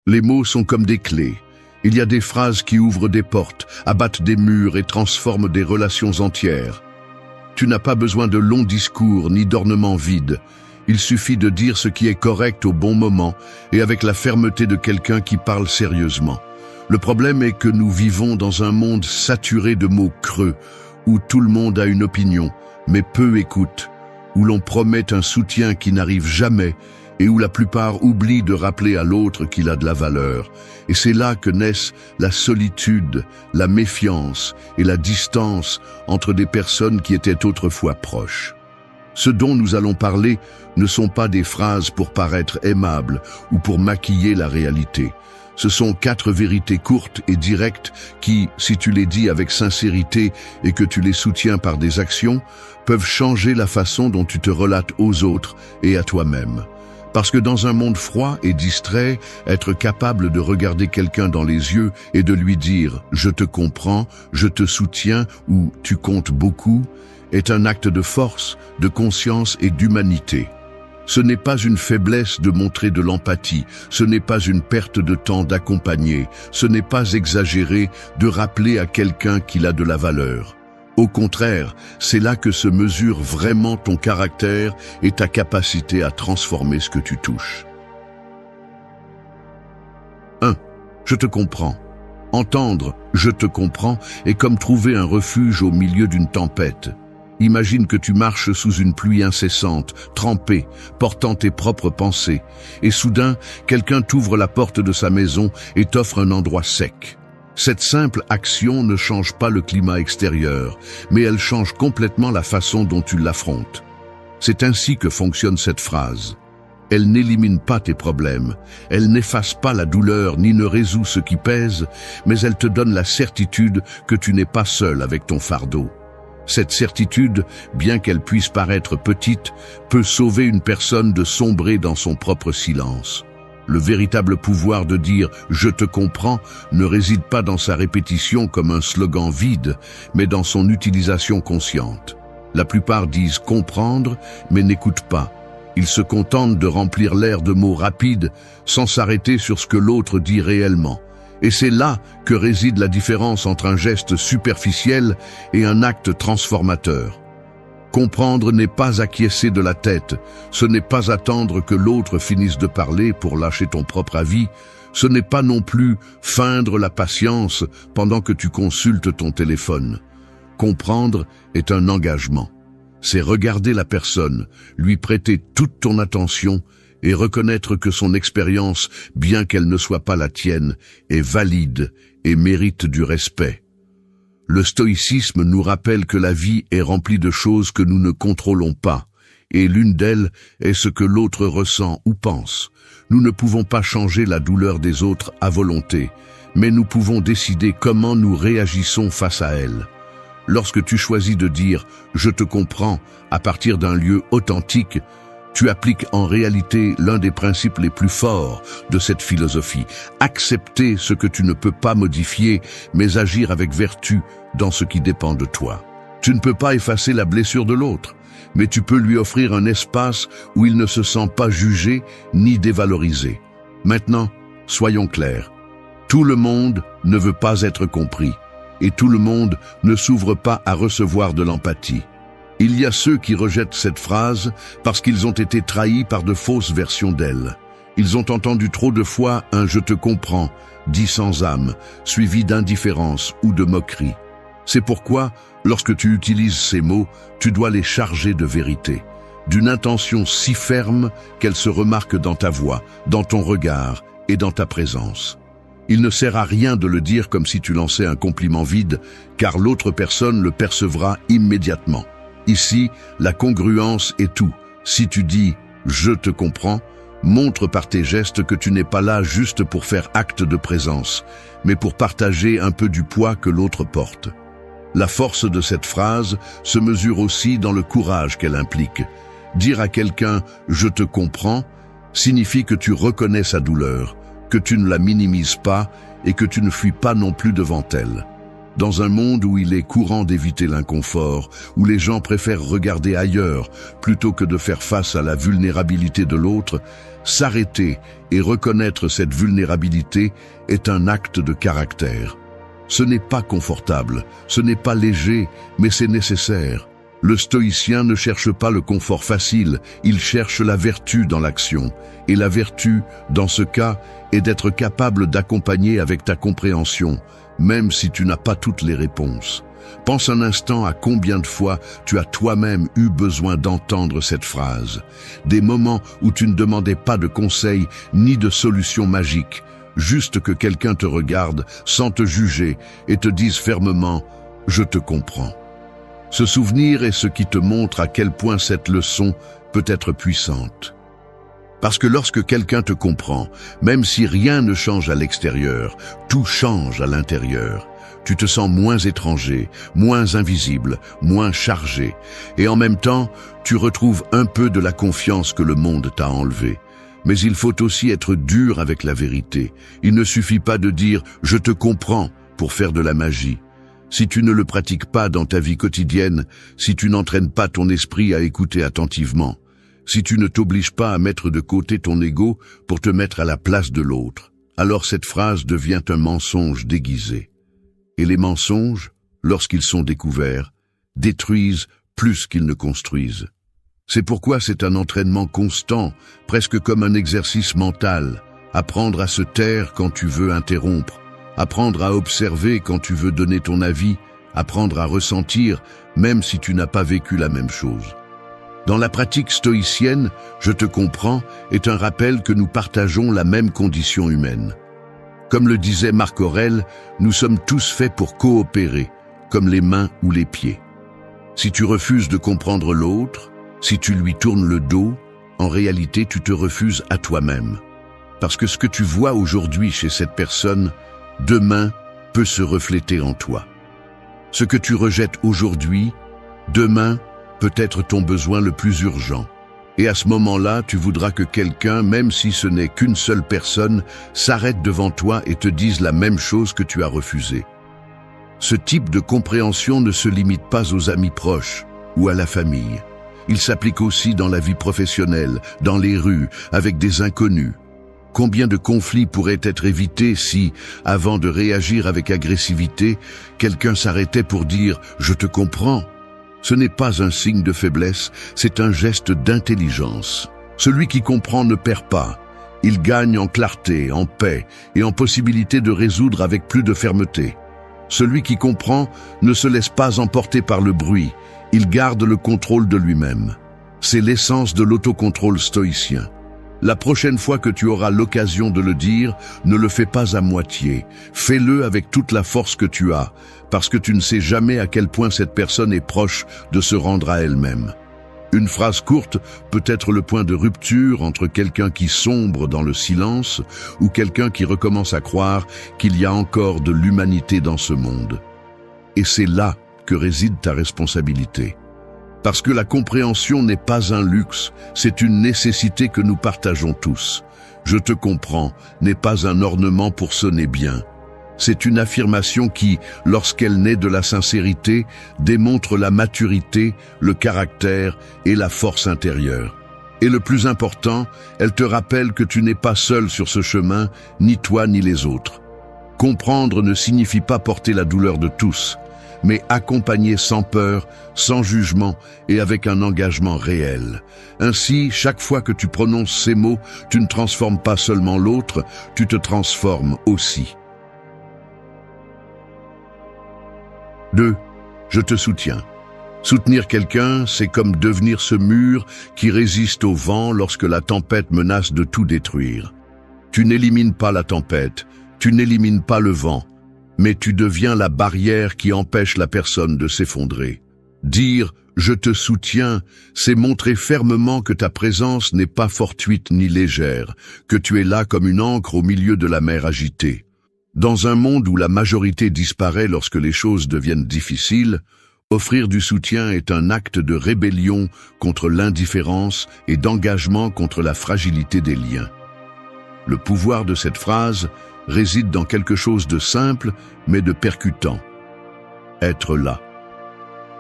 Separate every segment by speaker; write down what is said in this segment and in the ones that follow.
Speaker 1: Les mots sont comme des clés. Il y a des phrases qui ouvrent des portes, abattent des murs et transforment des relations entières. Tu n'as pas besoin de longs discours ni d'ornements vides. Il suffit de dire ce qui est correct au bon moment et avec la fermeté de quelqu'un qui parle sérieusement. Le problème est que nous vivons dans un monde saturé de mots creux, où tout le monde a une opinion, mais peu écoute, où l'on promet un soutien qui n'arrive jamais et où la plupart oublient de rappeler à l'autre qu'il a de la valeur. Et c'est là que naissent la solitude, la méfiance et la distance entre des personnes qui étaient autrefois proches. Ce dont nous allons parler ne sont pas des phrases pour paraître aimables ou pour maquiller la réalité. Ce sont 4 vérités courtes et directes qui, si tu les dis avec sincérité et que tu les soutiens par des actions, peuvent changer la façon dont tu te relates aux autres et à toi-même. Parce que dans un monde froid et distrait, être capable de regarder quelqu'un dans les yeux et de lui dire « je te comprends, je te soutiens » ou « tu comptes beaucoup » est un acte de force, de conscience et d'humanité. Ce n'est pas une faiblesse de montrer de l'empathie, ce n'est pas une perte de temps d'accompagner, ce n'est pas exagéré de rappeler à quelqu'un qu'il a de la valeur. Au contraire, c'est là que se mesure vraiment ton caractère et ta capacité à transformer ce que tu touches. 1. Je te comprends. Entendre « je te comprends » est comme trouver un refuge au milieu d'une tempête. Imagine que tu marches sous une pluie incessante, trempée, portant tes propres pensées, et soudain, quelqu'un t'ouvre la porte de sa maison et t'offre un endroit sec. Cette simple action ne change pas le climat extérieur, mais elle change complètement la façon dont tu l'affrontes. C'est ainsi que fonctionne cette phrase. Elle n'élimine pas tes problèmes, elle n'efface pas la douleur ni ne résout ce qui pèse, mais elle te donne la certitude que tu n'es pas seul avec ton fardeau. Cette certitude, bien qu'elle puisse paraître petite, peut sauver une personne de sombrer dans son propre silence. Le véritable pouvoir de dire « je te comprends » ne réside pas dans sa répétition comme un slogan vide, mais dans son utilisation consciente. La plupart disent « comprendre » mais n'écoutent pas. Ils se contentent de remplir l'air de mots rapides sans s'arrêter sur ce que l'autre dit réellement. Et c'est là que réside la différence entre un geste superficiel et un acte transformateur. Comprendre n'est pas acquiescer de la tête, ce n'est pas attendre que l'autre finisse de parler pour lâcher ton propre avis, ce n'est pas non plus feindre la patience pendant que tu consultes ton téléphone. Comprendre est un engagement. C'est regarder la personne, lui prêter toute ton attention et reconnaître que son expérience, bien qu'elle ne soit pas la tienne, est valide et mérite du respect. Le stoïcisme nous rappelle que la vie est remplie de choses que nous ne contrôlons pas, et l'une d'elles est ce que l'autre ressent ou pense. Nous ne pouvons pas changer la douleur des autres à volonté, mais nous pouvons décider comment nous réagissons face à elle. Lorsque tu choisis de dire « je te comprends » à partir d'un lieu authentique, tu appliques en réalité l'un des principes les plus forts de cette philosophie. Accepter ce que tu ne peux pas modifier, mais agir avec vertu dans ce qui dépend de toi. Tu ne peux pas effacer la blessure de l'autre, mais tu peux lui offrir un espace où il ne se sent pas jugé ni dévalorisé. Maintenant, soyons clairs. Tout le monde ne veut pas être compris, et tout le monde ne s'ouvre pas à recevoir de l'empathie. Il y a ceux qui rejettent cette phrase parce qu'ils ont été trahis par de fausses versions d'elle. Ils ont entendu trop de fois un « je te comprends » dit sans âme, suivi d'indifférence ou de moquerie. C'est pourquoi, lorsque tu utilises ces mots, tu dois les charger de vérité, d'une intention si ferme qu'elle se remarque dans ta voix, dans ton regard et dans ta présence. Il ne sert à rien de le dire comme si tu lançais un compliment vide, car l'autre personne le percevra immédiatement. Ici, la congruence est tout. Si tu dis « je te comprends », montre par tes gestes que tu n'es pas là juste pour faire acte de présence, mais pour partager un peu du poids que l'autre porte. La force de cette phrase se mesure aussi dans le courage qu'elle implique. Dire à quelqu'un « je te comprends » signifie que tu reconnais sa douleur, que tu ne la minimises pas et que tu ne fuis pas non plus devant elle. Dans un monde où il est courant d'éviter l'inconfort, où les gens préfèrent regarder ailleurs plutôt que de faire face à la vulnérabilité de l'autre, s'arrêter et reconnaître cette vulnérabilité est un acte de caractère. Ce n'est pas confortable, ce n'est pas léger, mais c'est nécessaire. Le stoïcien ne cherche pas le confort facile, il cherche la vertu dans l'action. Et la vertu, dans ce cas, est d'être capable d'accompagner avec ta compréhension, même si tu n'as pas toutes les réponses. Pense un instant à combien de fois tu as toi-même eu besoin d'entendre cette phrase. Des moments où tu ne demandais pas de conseils ni de solutions magiques, juste que quelqu'un te regarde sans te juger et te dise fermement « Je te comprends ». Ce souvenir est ce qui te montre à quel point cette leçon peut être puissante. Parce que lorsque quelqu'un te comprend, même si rien ne change à l'extérieur, tout change à l'intérieur. Tu te sens moins étranger, moins invisible, moins chargé. Et en même temps, tu retrouves un peu de la confiance que le monde t'a enlevée. Mais il faut aussi être dur avec la vérité. Il ne suffit pas de dire « je te comprends » pour faire de la magie. Si tu ne le pratiques pas dans ta vie quotidienne, si tu n'entraînes pas ton esprit à écouter attentivement, si tu ne t'obliges pas à mettre de côté ton ego pour te mettre à la place de l'autre, alors cette phrase devient un mensonge déguisé. Et les mensonges, lorsqu'ils sont découverts, détruisent plus qu'ils ne construisent. C'est pourquoi c'est un entraînement constant, presque comme un exercice mental, apprendre à se taire quand tu veux interrompre, apprendre à observer quand tu veux donner ton avis, apprendre à ressentir même si tu n'as pas vécu la même chose. Dans la pratique stoïcienne, je te comprends est un rappel que nous partageons la même condition humaine. Comme le disait Marc Aurèle, nous sommes tous faits pour coopérer, comme les mains ou les pieds. Si tu refuses de comprendre l'autre, si tu lui tournes le dos, en réalité tu te refuses à toi-même. Parce que ce que tu vois aujourd'hui chez cette personne, demain peut se refléter en toi. Ce que tu rejettes aujourd'hui, demain peut être ton besoin le plus urgent. Et à ce moment-là, tu voudras que quelqu'un, même si ce n'est qu'une seule personne, s'arrête devant toi et te dise la même chose que tu as refusée. Ce type de compréhension ne se limite pas aux amis proches ou à la famille. Il s'applique aussi dans la vie professionnelle, dans les rues, avec des inconnus. Combien de conflits pourraient être évités si, avant de réagir avec agressivité, quelqu'un s'arrêtait pour dire « je te comprends ». Ce n'est pas un signe de faiblesse, c'est un geste d'intelligence. Celui qui comprend ne perd pas. Il gagne en clarté, en paix et en possibilité de résoudre avec plus de fermeté. Celui qui comprend ne se laisse pas emporter par le bruit, il garde le contrôle de lui-même. C'est l'essence de l'autocontrôle stoïcien. La prochaine fois que tu auras l'occasion de le dire, ne le fais pas à moitié. Fais-le avec toute la force que tu as, parce que tu ne sais jamais à quel point cette personne est proche de se rendre à elle-même. Une phrase courte peut être le point de rupture entre quelqu'un qui sombre dans le silence ou quelqu'un qui recommence à croire qu'il y a encore de l'humanité dans ce monde. Et c'est là que réside ta responsabilité. Parce que la compréhension n'est pas un luxe, c'est une nécessité que nous partageons tous. Je te comprends n'est pas un ornement pour sonner bien. C'est une affirmation qui, lorsqu'elle naît de la sincérité, démontre la maturité, le caractère et la force intérieure. Et le plus important, elle te rappelle que tu n'es pas seul sur ce chemin, ni toi ni les autres. Comprendre ne signifie pas porter la douleur de tous, mais accompagner sans peur, sans jugement et avec un engagement réel. Ainsi, chaque fois que tu prononces ces mots, tu ne transformes pas seulement l'autre, tu te transformes aussi. 2. Je te soutiens. Soutenir quelqu'un, c'est comme devenir ce mur qui résiste au vent lorsque la tempête menace de tout détruire. Tu n'élimines pas la tempête, tu n'élimines pas le vent, mais tu deviens la barrière qui empêche la personne de s'effondrer. Dire « je te soutiens », c'est montrer fermement que ta présence n'est pas fortuite ni légère, que tu es là comme une ancre au milieu de la mer agitée. Dans un monde où la majorité disparaît lorsque les choses deviennent difficiles, offrir du soutien est un acte de rébellion contre l'indifférence et d'engagement contre la fragilité des liens. Le pouvoir de cette phrase réside dans quelque chose de simple mais de percutant. être là.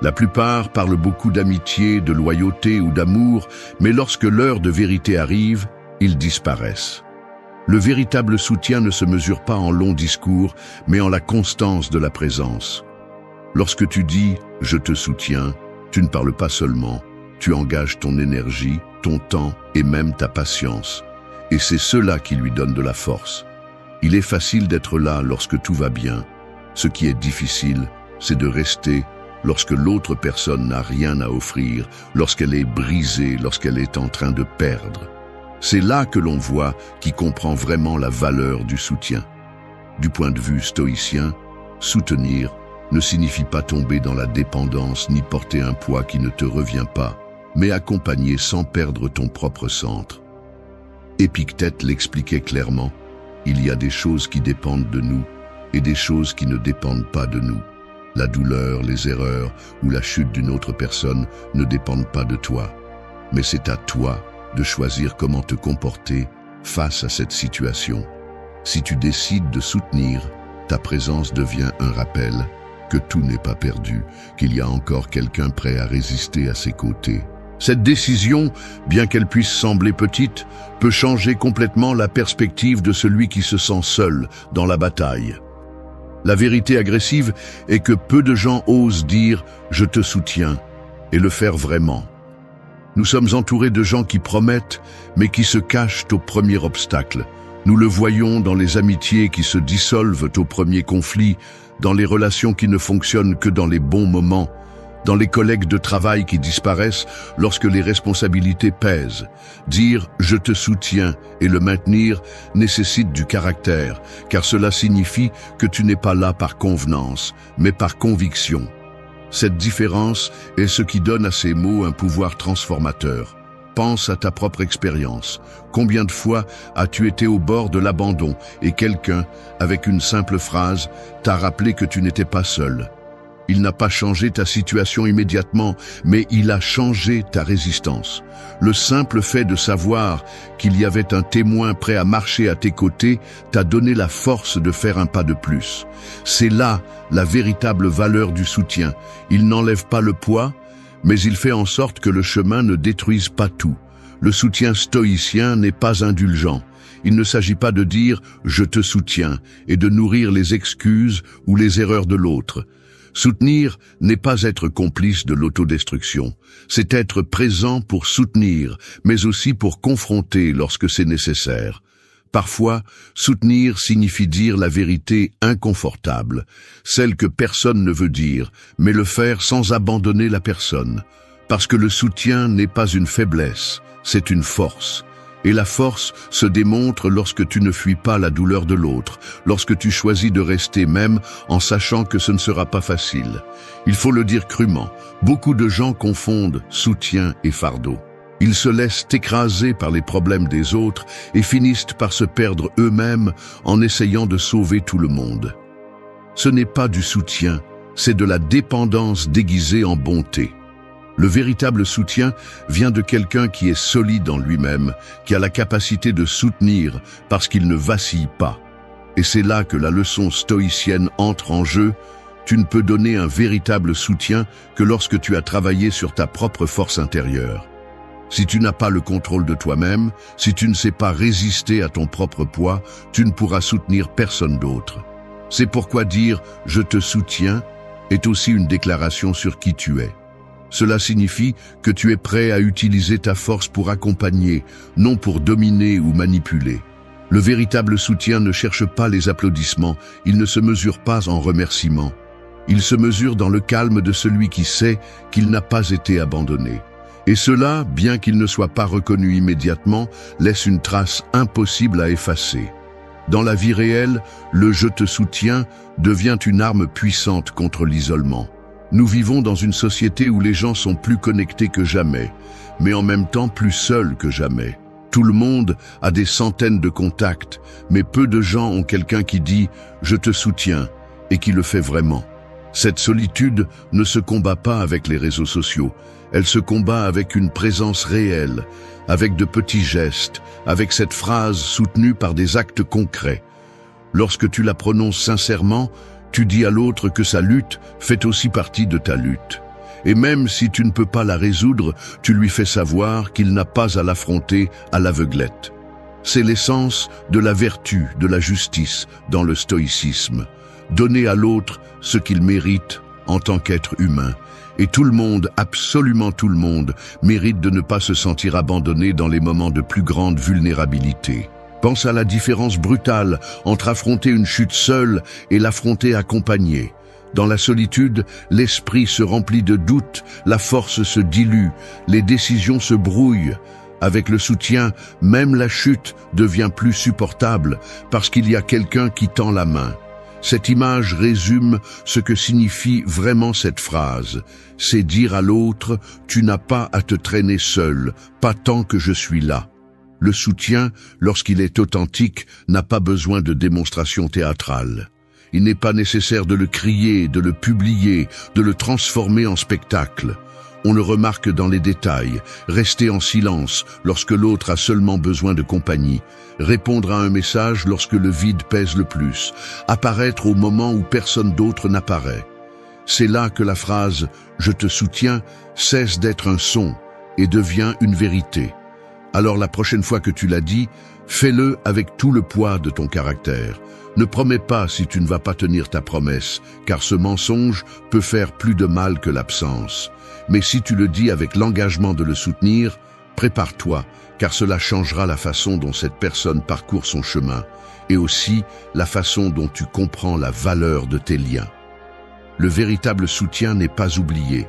Speaker 1: La plupart parlent beaucoup d'amitié, de loyauté ou d'amour, mais lorsque l'heure de vérité arrive, ils disparaissent. Le véritable soutien ne se mesure pas en longs discours, mais en la constance de la présence. Lorsque tu dis « je te soutiens », tu ne parles pas seulement, tu engages ton énergie, ton temps et même ta patience. Et c'est cela qui lui donne de la force. Il est facile d'être là lorsque tout va bien. Ce qui est difficile, c'est de rester lorsque l'autre personne n'a rien à offrir, lorsqu'elle est brisée, lorsqu'elle est en train de perdre. C'est là que l'on voit qui comprend vraiment la valeur du soutien. Du point de vue stoïcien, soutenir ne signifie pas tomber dans la dépendance ni porter un poids qui ne te revient pas, mais accompagner sans perdre ton propre centre. Épictète l'expliquait clairement, il y a des choses qui dépendent de nous et des choses qui ne dépendent pas de nous. La douleur, les erreurs ou la chute d'une autre personne ne dépendent pas de toi, mais c'est à toi de choisir comment te comporter face à cette situation. Si tu décides de soutenir, ta présence devient un rappel que tout n'est pas perdu, qu'il y a encore quelqu'un prêt à résister à ses côtés. Cette décision, bien qu'elle puisse sembler petite, peut changer complètement la perspective de celui qui se sent seul dans la bataille. La vérité agressive est que peu de gens osent dire « je te soutiens » et le faire vraiment. Nous sommes entourés de gens qui promettent, mais qui se cachent au premier obstacle. Nous le voyons dans les amitiés qui se dissolvent au premier conflit, dans les relations qui ne fonctionnent que dans les bons moments, dans les collègues de travail qui disparaissent lorsque les responsabilités pèsent. Dire « je te soutiens » et le maintenir nécessite du caractère, car cela signifie que tu n'es pas là par convenance, mais par conviction. Cette différence est ce qui donne à ces mots un pouvoir transformateur. Pense à ta propre expérience. Combien de fois as-tu été au bord de l'abandon et quelqu'un, avec une simple phrase, t'a rappelé que tu n'étais pas seul? Il n'a pas changé ta situation immédiatement, mais il a changé ta résistance. Le simple fait de savoir qu'il y avait un témoin prêt à marcher à tes côtés t'a donné la force de faire un pas de plus. C'est là la véritable valeur du soutien. Il n'enlève pas le poids, mais il fait en sorte que le chemin ne détruise pas tout. Le soutien stoïcien n'est pas indulgent. Il ne s'agit pas de dire « je te soutiens » et de nourrir les excuses ou les erreurs de l'autre. Soutenir n'est pas être complice de l'autodestruction, c'est être présent pour soutenir, mais aussi pour confronter lorsque c'est nécessaire. Parfois, soutenir signifie dire la vérité inconfortable, celle que personne ne veut dire, mais le faire sans abandonner la personne. Parce que le soutien n'est pas une faiblesse, c'est une force. Et la force se démontre lorsque tu ne fuis pas la douleur de l'autre, lorsque tu choisis de rester même en sachant que ce ne sera pas facile. Il faut le dire crûment, beaucoup de gens confondent soutien et fardeau. Ils se laissent écraser par les problèmes des autres et finissent par se perdre eux-mêmes en essayant de sauver tout le monde. Ce n'est pas du soutien, c'est de la dépendance déguisée en bonté. Le véritable soutien vient de quelqu'un qui est solide en lui-même, qui a la capacité de soutenir parce qu'il ne vacille pas. Et c'est là que la leçon stoïcienne entre en jeu. Tu ne peux donner un véritable soutien que lorsque tu as travaillé sur ta propre force intérieure. Si tu n'as pas le contrôle de toi-même, si tu ne sais pas résister à ton propre poids, tu ne pourras soutenir personne d'autre. C'est pourquoi dire « je te soutiens » est aussi une déclaration sur qui tu es. Cela signifie que tu es prêt à utiliser ta force pour accompagner, non pour dominer ou manipuler. Le véritable soutien ne cherche pas les applaudissements, il ne se mesure pas en remerciements. Il se mesure dans le calme de celui qui sait qu'il n'a pas été abandonné. Et cela, bien qu'il ne soit pas reconnu immédiatement, laisse une trace impossible à effacer. Dans la vie réelle, le « je te soutiens » devient une arme puissante contre l'isolement. Nous vivons dans une société où les gens sont plus connectés que jamais, mais en même temps plus seuls que jamais. Tout le monde a des centaines de contacts, mais peu de gens ont quelqu'un qui dit « je te soutiens » et qui le fait vraiment. Cette solitude ne se combat pas avec les réseaux sociaux, elle se combat avec une présence réelle, avec de petits gestes, avec cette phrase soutenue par des actes concrets. Lorsque tu la prononces sincèrement, Tu dis à l'autre que sa lutte fait aussi partie de ta lutte. Et même si tu ne peux pas la résoudre, tu lui fais savoir qu'il n'a pas à l'affronter à l'aveuglette. C'est l'essence de la vertu, de la justice dans le stoïcisme. Donner à l'autre ce qu'il mérite en tant qu'être humain. Et tout le monde, absolument tout le monde, mérite de ne pas se sentir abandonné dans les moments de plus grande vulnérabilité. Pense à la différence brutale entre affronter une chute seule et l'affronter accompagné. Dans la solitude, l'esprit se remplit de doutes, la force se dilue, les décisions se brouillent. Avec le soutien, même la chute devient plus supportable parce qu'il y a quelqu'un qui tend la main. Cette image résume ce que signifie vraiment cette phrase. C'est dire à l'autre, tu n'as pas à te traîner seul, pas tant que je suis là. Le soutien, lorsqu'il est authentique, n'a pas besoin de démonstration théâtrale. Il n'est pas nécessaire de le crier, de le publier, de le transformer en spectacle. On le remarque dans les détails, rester en silence lorsque l'autre a seulement besoin de compagnie, répondre à un message lorsque le vide pèse le plus, apparaître au moment où personne d'autre n'apparaît. C'est là que la phrase « je te soutiens » cesse d'être un son et devient une vérité. Alors la prochaine fois que tu l'as dit, fais-le avec tout le poids de ton caractère. Ne promets pas si tu ne vas pas tenir ta promesse, car ce mensonge peut faire plus de mal que l'absence. Mais si tu le dis avec l'engagement de le soutenir, prépare-toi, car cela changera la façon dont cette personne parcourt son chemin, et aussi la façon dont tu comprends la valeur de tes liens. Le véritable soutien n'est pas oublié.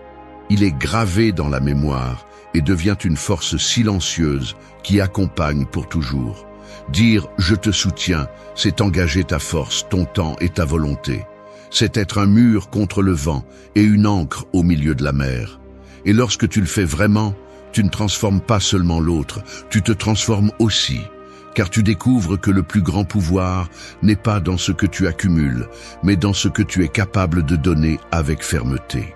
Speaker 1: Il est gravé dans la mémoire et devient une force silencieuse qui accompagne pour toujours. Dire « je te soutiens », c'est engager ta force, ton temps et ta volonté. C'est être un mur contre le vent et une ancre au milieu de la mer. Et lorsque tu le fais vraiment, tu ne transformes pas seulement l'autre, tu te transformes aussi, car tu découvres que le plus grand pouvoir n'est pas dans ce que tu accumules, mais dans ce que tu es capable de donner avec fermeté.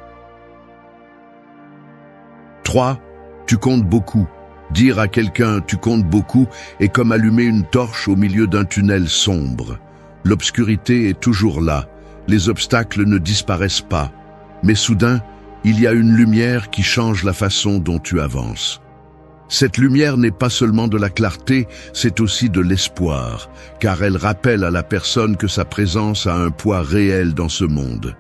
Speaker 1: 3. Tu comptes beaucoup. Dire à quelqu'un « tu comptes beaucoup » est comme allumer une torche au milieu d'un tunnel sombre. L'obscurité est toujours là, les obstacles ne disparaissent pas, mais soudain, il y a une lumière qui change la façon dont tu avances. Cette lumière n'est pas seulement de la clarté, c'est aussi de l'espoir, car elle rappelle à la personne que sa présence a un poids réel dans ce monde.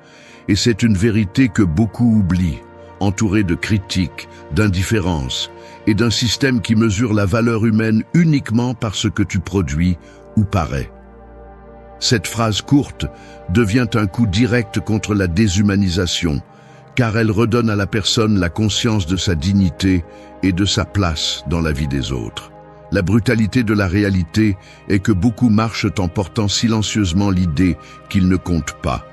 Speaker 1: Et c'est une vérité que beaucoup oublient, entourée de critiques, d'indifférence, et d'un système qui mesure la valeur humaine uniquement par ce que tu produis ou parais. Cette phrase courte devient un coup direct contre la déshumanisation, car elle redonne à la personne la conscience de sa dignité et de sa place dans la vie des autres. La brutalité de la réalité est que beaucoup marchent en portant silencieusement l'idée qu'ils ne comptent pas.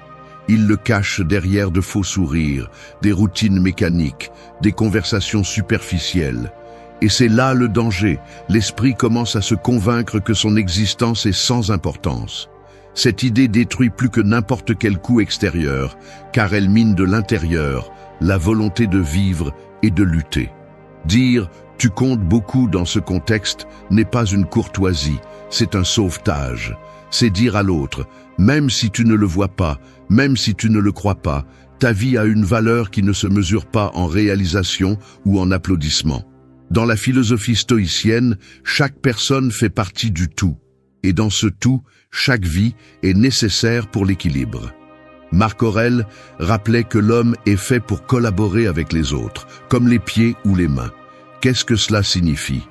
Speaker 1: Ils le cachent derrière de faux sourires, des routines mécaniques, des conversations superficielles. Et c'est là le danger. L'esprit commence à se convaincre que son existence est sans importance. Cette idée détruit plus que n'importe quel coup extérieur, car elle mine de l'intérieur la volonté de vivre et de lutter. Dire « tu comptes beaucoup » dans ce contexte n'est pas une courtoisie, c'est un sauvetage. C'est dire à l'autre « même si tu ne le vois pas, même si tu ne le crois pas, ta vie a une valeur qui ne se mesure pas en réalisation ou en applaudissement. » Dans la philosophie stoïcienne, chaque personne fait partie du tout. Et dans ce tout, chaque vie est nécessaire pour l'équilibre. Marc Aurèle rappelait que l'homme est fait pour collaborer avec les autres, comme les pieds ou les mains. Qu'est-ce que cela signifie?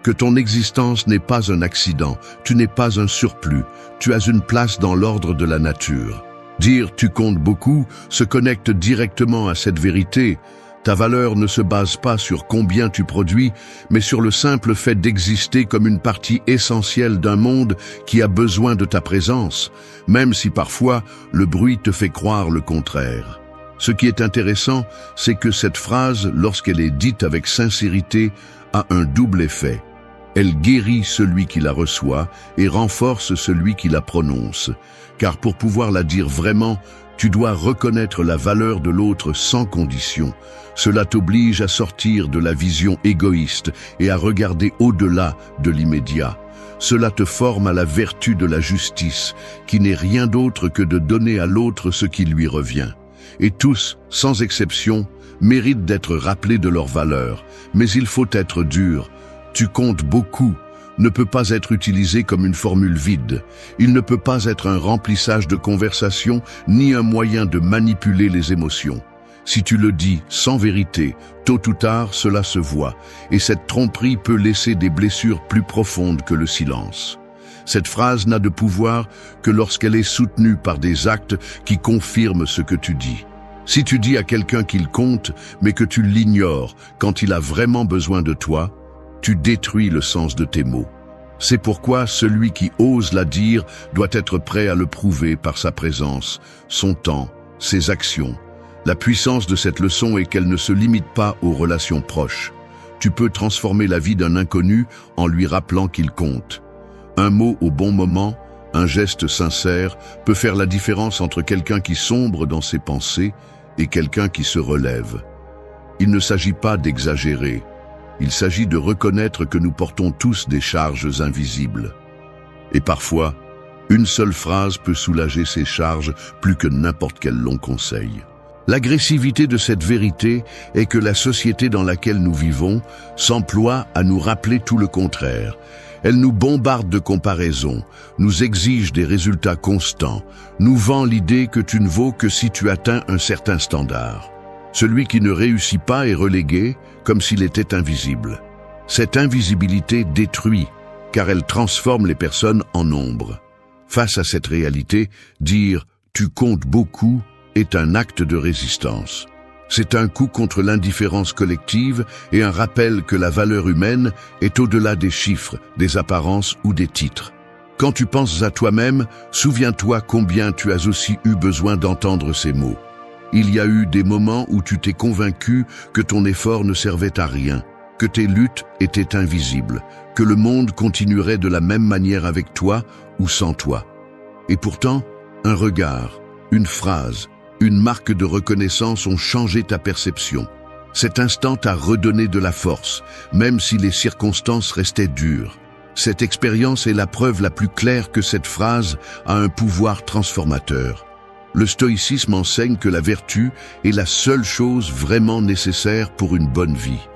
Speaker 1: Que ton existence n'est pas un accident, tu n'es pas un surplus, tu as une place dans l'ordre de la nature. Dire « tu comptes beaucoup » se connecte directement à cette vérité. Ta valeur ne se base pas sur combien tu produis, mais sur le simple fait d'exister comme une partie essentielle d'un monde qui a besoin de ta présence, même si parfois le bruit te fait croire le contraire. Ce qui est intéressant, c'est que cette phrase, lorsqu'elle est dite avec sincérité, a un double effet. Elle guérit celui qui la reçoit et renforce celui qui la prononce. Car pour pouvoir la dire vraiment, tu dois reconnaître la valeur de l'autre sans condition. Cela t'oblige à sortir de la vision égoïste et à regarder au-delà de l'immédiat. cela te forme à la vertu de la justice, qui n'est rien d'autre que de donner à l'autre ce qui lui revient. Et tous, sans exception, méritent d'être rappelés de leur valeur. Mais il faut être dur. Tu comptes beaucoup ne peut pas être utilisé comme une formule vide. Il ne peut pas être un remplissage de conversation, ni un moyen de manipuler les émotions. Si tu le dis sans vérité, tôt ou tard, cela se voit, et cette tromperie peut laisser des blessures plus profondes que le silence. Cette phrase n'a de pouvoir que lorsqu'elle est soutenue par des actes qui confirment ce que tu dis. Si tu dis à quelqu'un qu'il compte, mais que tu l'ignores quand il a vraiment besoin de toi, tu détruis le sens de tes mots. C'est pourquoi celui qui ose la dire doit être prêt à le prouver par sa présence, son temps, ses actions. La puissance de cette leçon est qu'elle ne se limite pas aux relations proches. Tu peux transformer la vie d'un inconnu en lui rappelant qu'il compte. Un mot au bon moment, un geste sincère peut faire la différence entre quelqu'un qui sombre dans ses pensées et quelqu'un qui se relève. Il ne s'agit pas d'exagérer. Il s'agit de reconnaître que nous portons tous des charges invisibles. Et parfois, une seule phrase peut soulager ces charges plus que n'importe quel long conseil. L'agressivité de cette vérité est que la société dans laquelle nous vivons s'emploie à nous rappeler tout le contraire. Elle nous bombarde de comparaisons, nous exige des résultats constants, nous vend l'idée que tu ne vaux que si tu atteins un certain standard. Celui qui ne réussit pas est relégué comme s'il était invisible. Cette invisibilité détruit, car elle transforme les personnes en ombre. Face à cette réalité, dire « tu comptes beaucoup » est un acte de résistance. C'est un coup contre l'indifférence collective et un rappel que la valeur humaine est au-delà des chiffres, des apparences ou des titres. Quand tu penses à toi-même, souviens-toi combien tu as aussi eu besoin d'entendre ces mots. Il y a eu des moments où tu t'es convaincu que ton effort ne servait à rien, que tes luttes étaient invisibles, que le monde continuerait de la même manière avec toi ou sans toi. Et pourtant, un regard, une phrase, une marque de reconnaissance ont changé ta perception. Cet instant t'a redonné de la force, même si les circonstances restaient dures. Cette expérience est la preuve la plus claire que cette phrase a un pouvoir transformateur. Le stoïcisme enseigne que la vertu est la seule chose vraiment nécessaire pour une bonne vie.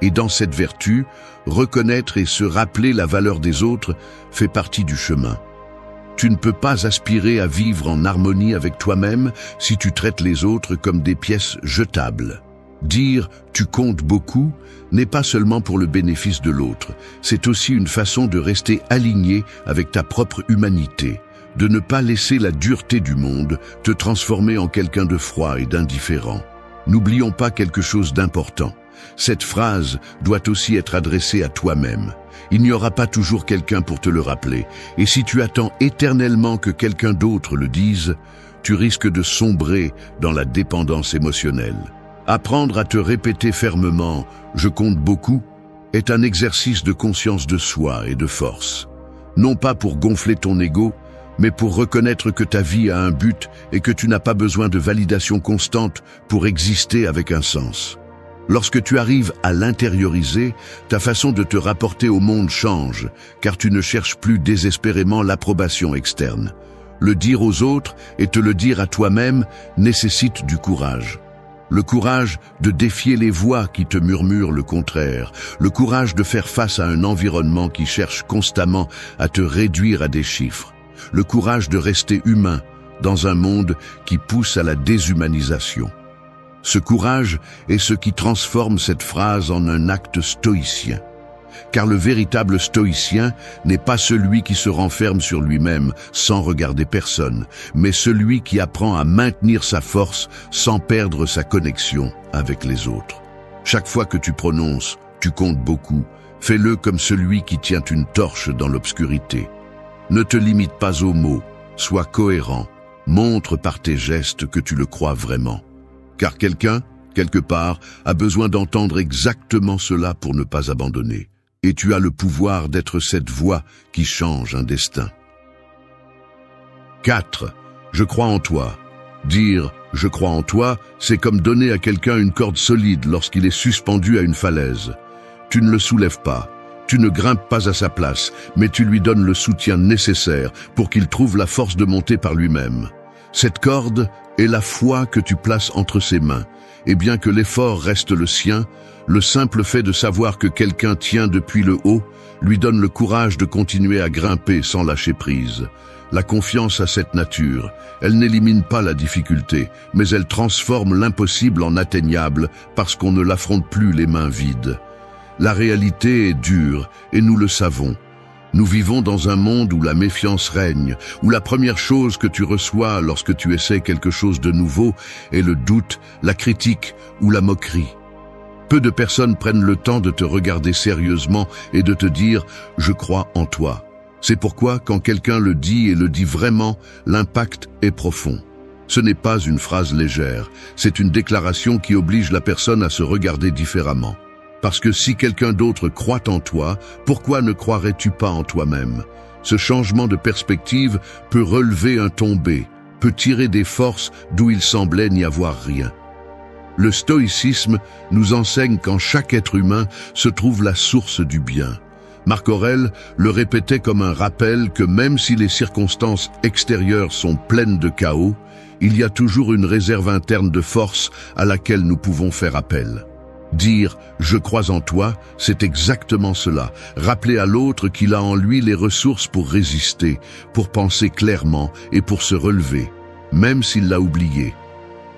Speaker 1: Et dans cette vertu, reconnaître et se rappeler la valeur des autres fait partie du chemin. Tu ne peux pas aspirer à vivre en harmonie avec toi-même si tu traites les autres comme des pièces jetables. Dire « tu comptes beaucoup » n'est pas seulement pour le bénéfice de l'autre, c'est aussi une façon de rester aligné avec ta propre humanité, de ne pas laisser la dureté du monde te transformer en quelqu'un de froid et d'indifférent. N'oublions pas quelque chose d'important. Cette phrase doit aussi être adressée à toi-même. Il n'y aura pas toujours quelqu'un pour te le rappeler, et si tu attends éternellement que quelqu'un d'autre le dise, tu risques de sombrer dans la dépendance émotionnelle. Apprendre à te répéter fermement « je compte beaucoup » est un exercice de conscience de soi et de force. Non pas pour gonfler ton ego, mais pour reconnaître que ta vie a un but et que tu n'as pas besoin de validation constante pour exister avec un sens. Lorsque tu arrives à l'intérioriser, ta façon de te rapporter au monde change, car tu ne cherches plus désespérément l'approbation externe. Le dire aux autres et te le dire à toi-même nécessite du courage. Le courage de défier les voix qui te murmurent le contraire, le courage de faire face à un environnement qui cherche constamment à te réduire à des chiffres, le courage de rester humain dans un monde qui pousse à la déshumanisation. Ce courage est ce qui transforme cette phrase en un acte stoïcien. Car le véritable stoïcien n'est pas celui qui se renferme sur lui-même sans regarder personne, mais celui qui apprend à maintenir sa force sans perdre sa connexion avec les autres. Chaque fois que tu prononces « tu comptes beaucoup », fais-le comme celui qui tient une torche dans l'obscurité. Ne te limite pas aux mots, sois cohérent, montre par tes gestes que tu le crois vraiment. Car quelqu'un, quelque part, a besoin d'entendre exactement cela pour ne pas abandonner. Et tu as le pouvoir d'être cette voix qui change un destin. 4. Je crois en toi. Dire « je crois en toi », c'est comme donner à quelqu'un une corde solide lorsqu'il est suspendu à une falaise. Tu ne le soulèves pas, Tu ne grimpes pas à sa place, mais tu lui donnes le soutien nécessaire pour qu'il trouve la force de monter par lui-même. Cette corde est la foi que tu places entre ses mains, et bien que l'effort reste le sien, le simple fait de savoir que quelqu'un tient depuis le haut lui donne le courage de continuer à grimper sans lâcher prise. La confiance a cette nature. Elle n'élimine pas la difficulté, mais elle transforme l'impossible en atteignable parce qu'on ne l'affronte plus les mains vides. La réalité est dure et nous le savons. Nous vivons dans un monde où la méfiance règne, où la première chose que tu reçois lorsque tu essaies quelque chose de nouveau est le doute, la critique ou la moquerie. Peu de personnes prennent le temps de te regarder sérieusement et de te dire « je crois en toi ». C'est pourquoi, quand quelqu'un le dit et le dit vraiment, l'impact est profond. Ce n'est pas une phrase légère, c'est une déclaration qui oblige la personne à se regarder différemment. Parce que si quelqu'un d'autre croit en toi, pourquoi ne croirais-tu pas en toi-même? Ce changement de perspective peut relever un tombé, peut tirer des forces d'où il semblait n'y avoir rien. Le stoïcisme nous enseigne qu'en chaque être humain se trouve la source du bien. Marc Aurèle le répétait comme un rappel que même si les circonstances extérieures sont pleines de chaos, il y a toujours une réserve interne de force à laquelle nous pouvons faire appel. Dire « je crois en toi », c'est exactement cela, rappeler à l'autre qu'il a en lui les ressources pour résister, pour penser clairement et pour se relever, même s'il l'a oublié.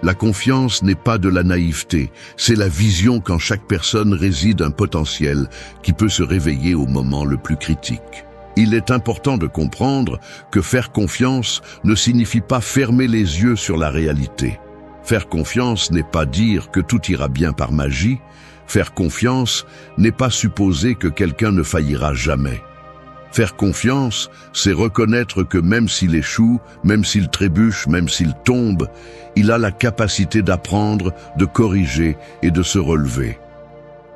Speaker 1: La confiance n'est pas de la naïveté, c'est la vision qu'en chaque personne réside un potentiel qui peut se réveiller au moment le plus critique. Il est important de comprendre que faire confiance ne signifie pas fermer les yeux sur la réalité. Faire confiance n'est pas dire que tout ira bien par magie. Faire confiance n'est pas supposer que quelqu'un ne faillira jamais. Faire confiance, c'est reconnaître que même s'il échoue, même s'il trébuche, même s'il tombe, il a la capacité d'apprendre, de corriger et de se relever.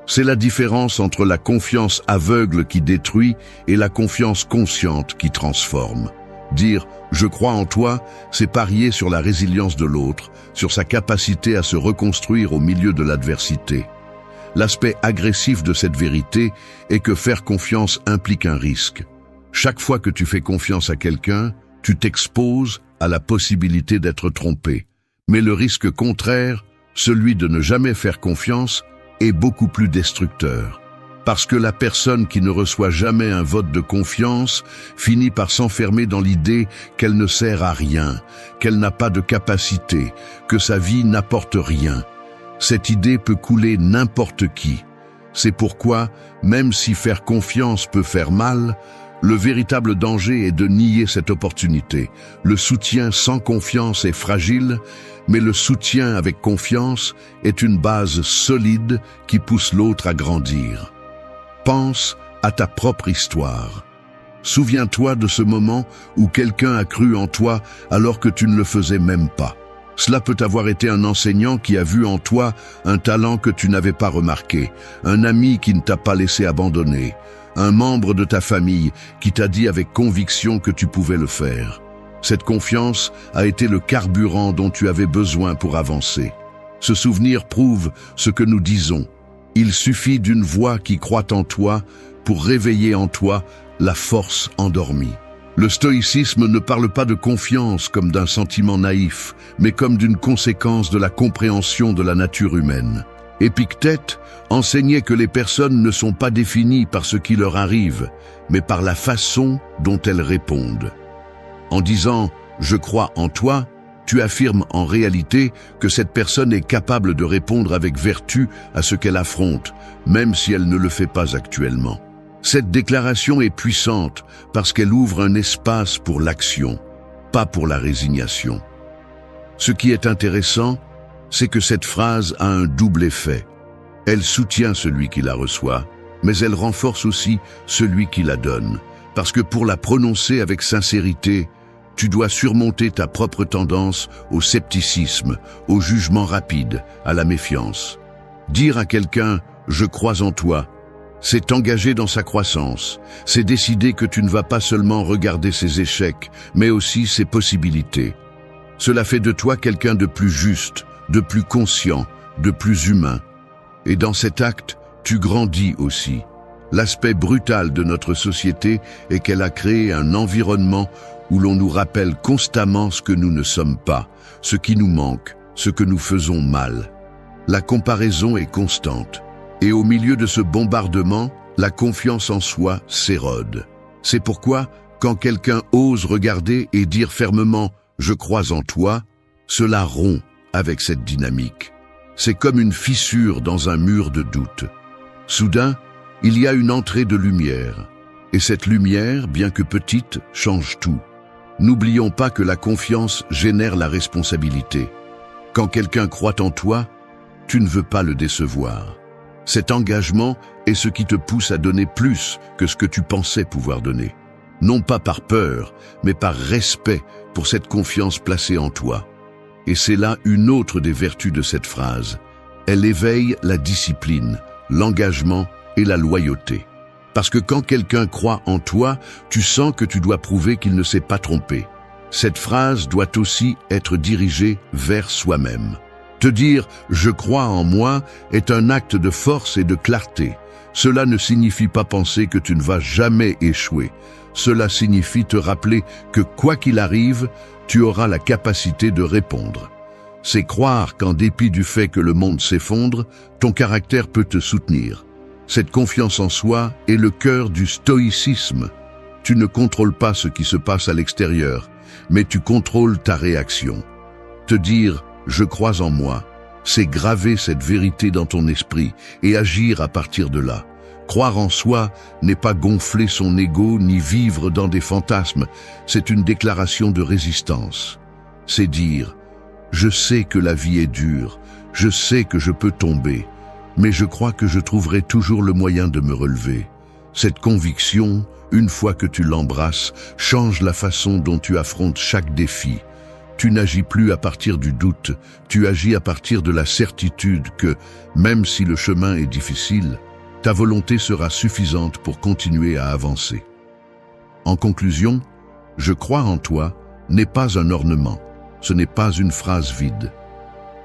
Speaker 1: C'est la différence entre la confiance aveugle qui détruit et la confiance consciente qui transforme. Dire « je crois en toi », c'est parier sur la résilience de l'autre, sur sa capacité à se reconstruire au milieu de l'adversité. L'aspect agressif de cette vérité est que faire confiance implique un risque. Chaque fois que tu fais confiance à quelqu'un, tu t'exposes à la possibilité d'être trompé. Mais le risque contraire, celui de ne jamais faire confiance, est beaucoup plus destructeur. Parce que la personne qui ne reçoit jamais un vote de confiance finit par s'enfermer dans l'idée qu'elle ne sert à rien, qu'elle n'a pas de capacité, que sa vie n'apporte rien. Cette idée peut couler n'importe qui. C'est pourquoi, même si faire confiance peut faire mal, le véritable danger est de nier cette opportunité. Le soutien sans confiance est fragile, mais le soutien avec confiance est une base solide qui pousse l'autre à grandir. Pense à ta propre histoire. Souviens-toi de ce moment où quelqu'un a cru en toi alors que tu ne le faisais même pas. Cela peut avoir été un enseignant qui a vu en toi un talent que tu n'avais pas remarqué, un ami qui ne t'a pas laissé abandonner, un membre de ta famille qui t'a dit avec conviction que tu pouvais le faire. Cette confiance a été le carburant dont tu avais besoin pour avancer. Ce souvenir prouve ce que nous disons. Il suffit d'une voix qui croit en toi pour réveiller en toi la force endormie. Le stoïcisme ne parle pas de confiance comme d'un sentiment naïf, mais comme d'une conséquence de la compréhension de la nature humaine. Épictète enseignait que les personnes ne sont pas définies par ce qui leur arrive, mais par la façon dont elles répondent. En disant « je crois en toi », tu affirmes en réalité que cette personne est capable de répondre avec vertu à ce qu'elle affronte, même si elle ne le fait pas actuellement. Cette déclaration est puissante parce qu'elle ouvre un espace pour l'action, pas pour la résignation. Ce qui est intéressant, c'est que cette phrase a un double effet. Elle soutient celui qui la reçoit, mais elle renforce aussi celui qui la donne, parce que pour la prononcer avec sincérité, tu dois surmonter ta propre tendance au scepticisme, au jugement rapide, à la méfiance. Dire à quelqu'un « je crois en toi », c'est t'engager dans sa croissance, c'est décider que tu ne vas pas seulement regarder ses échecs, mais aussi ses possibilités. Cela fait de toi quelqu'un de plus juste, de plus conscient, de plus humain. Et dans cet acte, tu grandis aussi. L'aspect brutal de notre société est qu'elle a créé un environnement où l'on nous rappelle constamment ce que nous ne sommes pas, ce qui nous manque, ce que nous faisons mal. La comparaison est constante. Et au milieu de ce bombardement, la confiance en soi s'érode. C'est pourquoi, quand quelqu'un ose regarder et dire fermement « je crois en toi », cela rompt avec cette dynamique. C'est comme une fissure dans un mur de doute. Soudain, il y a une entrée de lumière. Et cette lumière, bien que petite, change tout. N'oublions pas que la confiance génère la responsabilité. Quand quelqu'un croit en toi, tu ne veux pas le décevoir. Cet engagement est ce qui te pousse à donner plus que ce que tu pensais pouvoir donner. Non pas par peur, mais par respect pour cette confiance placée en toi. Et c'est là une autre des vertus de cette phrase. Elle éveille la discipline, l'engagement et la loyauté. Parce que quand quelqu'un croit en toi, tu sens que tu dois prouver qu'il ne s'est pas trompé. Cette phrase doit aussi être dirigée vers soi-même. Te dire « je crois en moi » est un acte de force et de clarté. Cela ne signifie pas penser que tu ne vas jamais échouer. Cela signifie te rappeler que quoi qu'il arrive, tu auras la capacité de répondre. C'est croire qu'en dépit du fait que le monde s'effondre, ton caractère peut te soutenir. Cette confiance en soi est le cœur du stoïcisme. Tu ne contrôles pas ce qui se passe à l'extérieur, mais tu contrôles ta réaction. Te dire « je crois en moi », c'est graver cette vérité dans ton esprit et agir à partir de là. Croire en soi n'est pas gonfler son ego ni vivre dans des fantasmes, c'est une déclaration de résistance. C'est dire « je sais que la vie est dure, je sais que je peux tomber, mais je crois que je trouverai toujours le moyen de me relever. » Cette conviction, une fois que tu l'embrasses, change la façon dont tu affrontes chaque défi. Tu n'agis plus à partir du doute, tu agis à partir de la certitude que, même si le chemin est difficile, ta volonté sera suffisante pour continuer à avancer. En conclusion, « je crois en toi » n'est pas un ornement, ce n'est pas une phrase vide.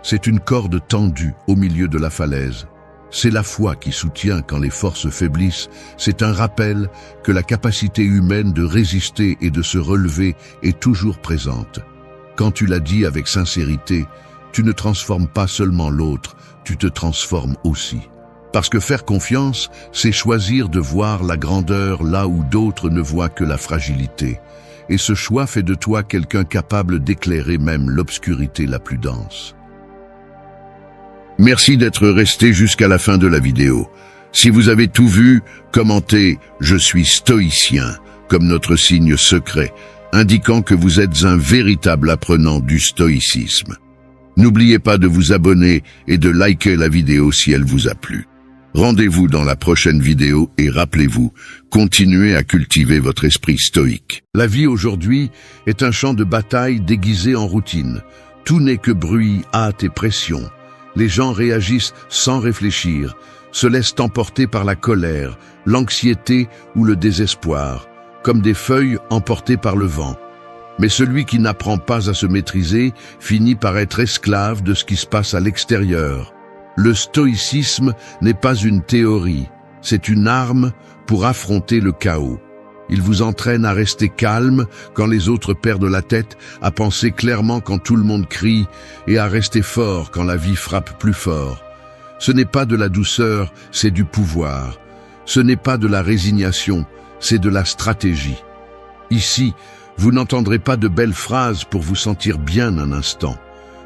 Speaker 1: C'est une corde tendue au milieu de la falaise. C'est la foi qui soutient quand les forces faiblissent, c'est un rappel que la capacité humaine de résister et de se relever est toujours présente. Quand tu l'as dit avec sincérité, tu ne transformes pas seulement l'autre, tu te transformes aussi. Parce que faire confiance, c'est choisir de voir la grandeur là où d'autres ne voient que la fragilité. Et ce choix fait de toi quelqu'un capable d'éclairer même l'obscurité la plus dense. Merci d'être resté jusqu'à la fin de la vidéo. Si vous avez tout vu, commentez « Je suis stoïcien » comme notre signe secret, indiquant que vous êtes un véritable apprenant du stoïcisme. N'oubliez pas de vous abonner et de liker la vidéo si elle vous a plu. Rendez-vous dans la prochaine vidéo et rappelez-vous, continuez à cultiver votre esprit stoïque. La vie aujourd'hui est un champ de bataille déguisé en routine. Tout n'est que bruit, hâte et pression. Les gens réagissent sans réfléchir, se laissent emporter par la colère, l'anxiété ou le désespoir, comme des feuilles emportées par le vent. Mais celui qui n'apprend pas à se maîtriser finit par être esclave de ce qui se passe à l'extérieur. Le stoïcisme n'est pas une théorie, c'est une arme pour affronter le chaos. Il vous entraîne à rester calme quand les autres perdent la tête, à penser clairement quand tout le monde crie et à rester fort quand la vie frappe plus fort. Ce n'est pas de la douceur, c'est du pouvoir. Ce n'est pas de la résignation, c'est de la stratégie. Ici, vous n'entendrez pas de belles phrases pour vous sentir bien un instant.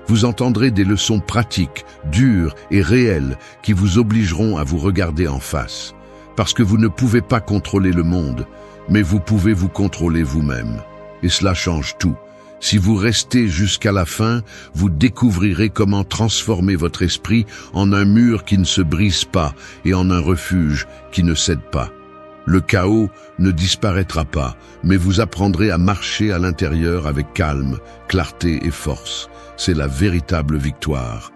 Speaker 1: Vous entendrez des leçons pratiques, dures et réelles qui vous obligeront à vous regarder en face. Parce que vous ne pouvez pas contrôler le monde, mais vous pouvez vous contrôler vous-même. Et cela change tout. Si vous restez jusqu'à la fin, vous découvrirez comment transformer votre esprit en un mur qui ne se brise pas et en un refuge qui ne cède pas. Le chaos ne disparaîtra pas, mais vous apprendrez à marcher à l'intérieur avec calme, clarté et force. C'est la véritable victoire.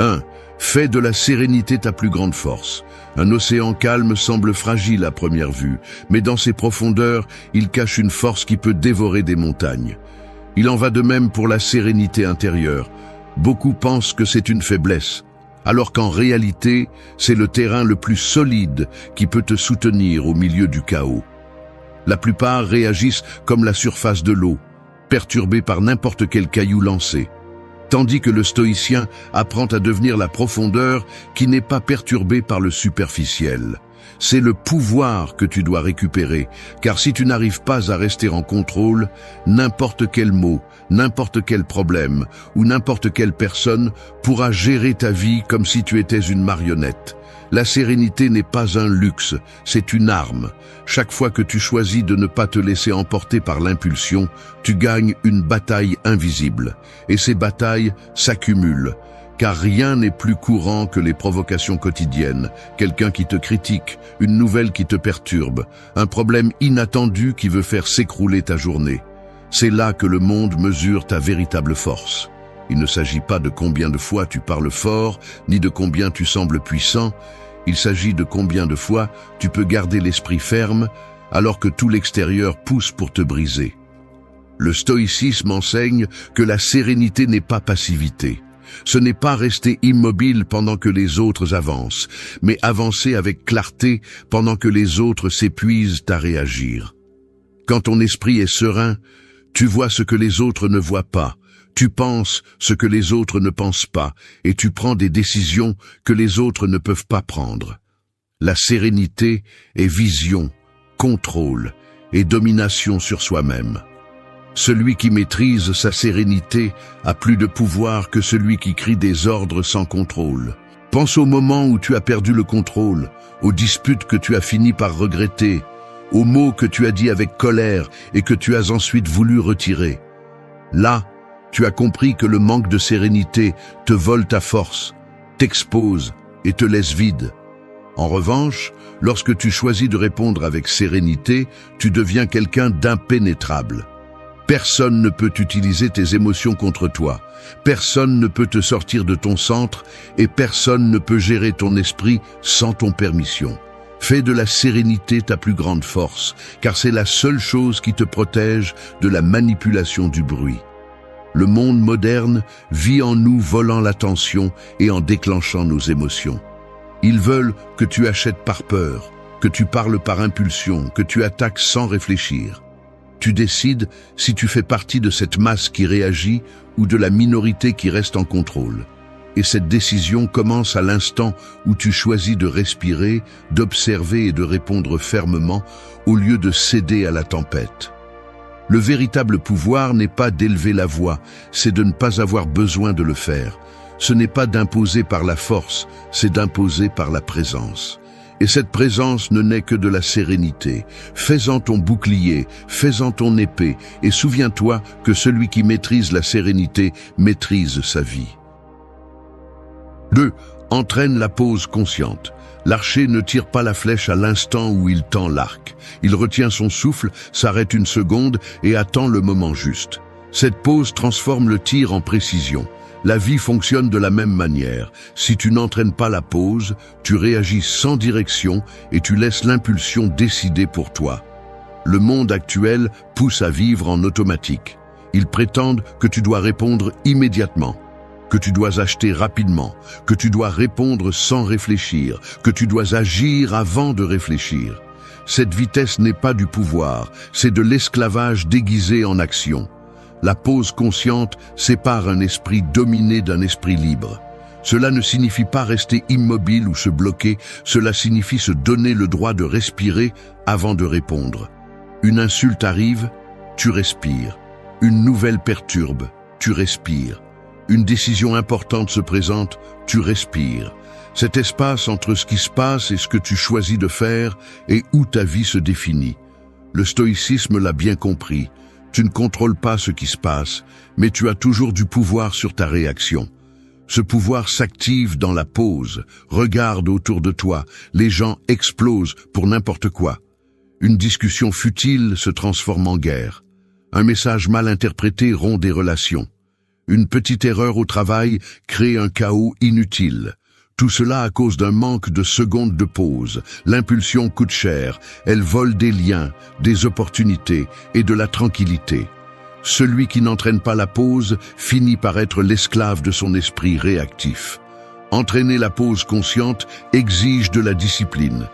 Speaker 1: 1. Fais de la sérénité ta plus grande force. Un océan calme semble fragile à première vue, mais dans ses profondeurs, il cache une force qui peut dévorer des montagnes. Il en va de même pour la sérénité intérieure. Beaucoup pensent que c'est une faiblesse, alors qu'en réalité, c'est le terrain le plus solide qui peut te soutenir au milieu du chaos. La plupart réagissent comme la surface de l'eau, perturbés par n'importe quel caillou lancé, tandis que le stoïcien apprend à devenir la profondeur qui n'est pas perturbée par le superficiel. C'est le pouvoir que tu dois récupérer, car si tu n'arrives pas à rester en contrôle, n'importe quel mot, n'importe quel problème ou n'importe quelle personne pourra gérer ta vie comme si tu étais une marionnette. La sérénité n'est pas un luxe, c'est une arme. Chaque fois que tu choisis de ne pas te laisser emporter par l'impulsion, tu gagnes une bataille invisible. Et ces batailles s'accumulent, car rien n'est plus courant que les provocations quotidiennes. Quelqu'un qui te critique, une nouvelle qui te perturbe, un problème inattendu qui veut faire s'écrouler ta journée. C'est là que le monde mesure ta véritable force. Il ne s'agit pas de combien de fois tu parles fort, ni de combien tu sembles puissant. Il s'agit de combien de fois tu peux garder l'esprit ferme, alors que tout l'extérieur pousse pour te briser. Le stoïcisme enseigne que la sérénité n'est pas passivité. Ce n'est pas rester immobile pendant que les autres avancent, mais avancer avec clarté pendant que les autres s'épuisent à réagir. Quand ton esprit est serein, tu vois ce que les autres ne voient pas, tu penses ce que les autres ne pensent pas, et tu prends des décisions que les autres ne peuvent pas prendre. La sérénité est vision, contrôle et domination sur soi-même. Celui qui maîtrise sa sérénité a plus de pouvoir que celui qui crie des ordres sans contrôle. Pense au moment où tu as perdu le contrôle, aux disputes que tu as fini par regretter, aux mots que tu as dit avec colère et que tu as ensuite voulu retirer. Là, tu as compris que le manque de sérénité te vole ta force, t'expose et te laisse vide. En revanche, lorsque tu choisis de répondre avec sérénité, tu deviens quelqu'un d'impénétrable. Personne ne peut utiliser tes émotions contre toi. Personne ne peut te sortir de ton centre et personne ne peut gérer ton esprit sans ton permission. Fais de la sérénité ta plus grande force, car c'est la seule chose qui te protège de la manipulation du bruit. Le monde moderne vit en nous volant l'attention et en déclenchant nos émotions. Ils veulent que tu achètes par peur, que tu parles par impulsion, que tu attaques sans réfléchir. Tu décides si tu fais partie de cette masse qui réagit ou de la minorité qui reste en contrôle. Et cette décision commence à l'instant où tu choisis de respirer, d'observer et de répondre fermement au lieu de céder à la tempête. Le véritable pouvoir n'est pas d'élever la voix, c'est de ne pas avoir besoin de le faire. Ce n'est pas d'imposer par la force, c'est d'imposer par la présence. Et cette présence ne naît que de la sérénité. Fais-en ton bouclier, fais-en ton épée, et souviens-toi que celui qui maîtrise la sérénité maîtrise sa vie. 2. Entraîne la pause consciente. L'archer ne tire pas la flèche à l'instant où il tend l'arc. Il retient son souffle, s'arrête une seconde et attend le moment juste. Cette pause transforme le tir en précision. La vie fonctionne de la même manière. Si tu n'entraînes pas la pause, tu réagis sans direction et tu laisses l'impulsion décider pour toi. Le monde actuel pousse à vivre en automatique. Ils prétendent que tu dois répondre immédiatement, que tu dois acheter rapidement, que tu dois répondre sans réfléchir, que tu dois agir avant de réfléchir. Cette vitesse n'est pas du pouvoir, c'est de l'esclavage déguisé en action. La pause consciente sépare un esprit dominé d'un esprit libre. Cela ne signifie pas rester immobile ou se bloquer, cela signifie se donner le droit de respirer avant de répondre. Une insulte arrive, tu respires. Une nouvelle perturbe, tu respires. Une décision importante se présente, tu respires. Cet espace entre ce qui se passe et ce que tu choisis de faire est où ta vie se définit. Le stoïcisme l'a bien compris. Tu ne contrôles pas ce qui se passe, mais tu as toujours du pouvoir sur ta réaction. Ce pouvoir s'active dans la pause. Regarde autour de toi, les gens explosent pour n'importe quoi. Une discussion futile se transforme en guerre. Un message mal interprété rompt des relations. Une petite erreur au travail crée un chaos inutile. Tout cela à cause d'un manque de secondes de pause. L'impulsion coûte cher, elle vole des liens, des opportunités et de la tranquillité. Celui qui n'entraîne pas la pause finit par être l'esclave de son esprit réactif. Entraîner la pause consciente exige de la discipline.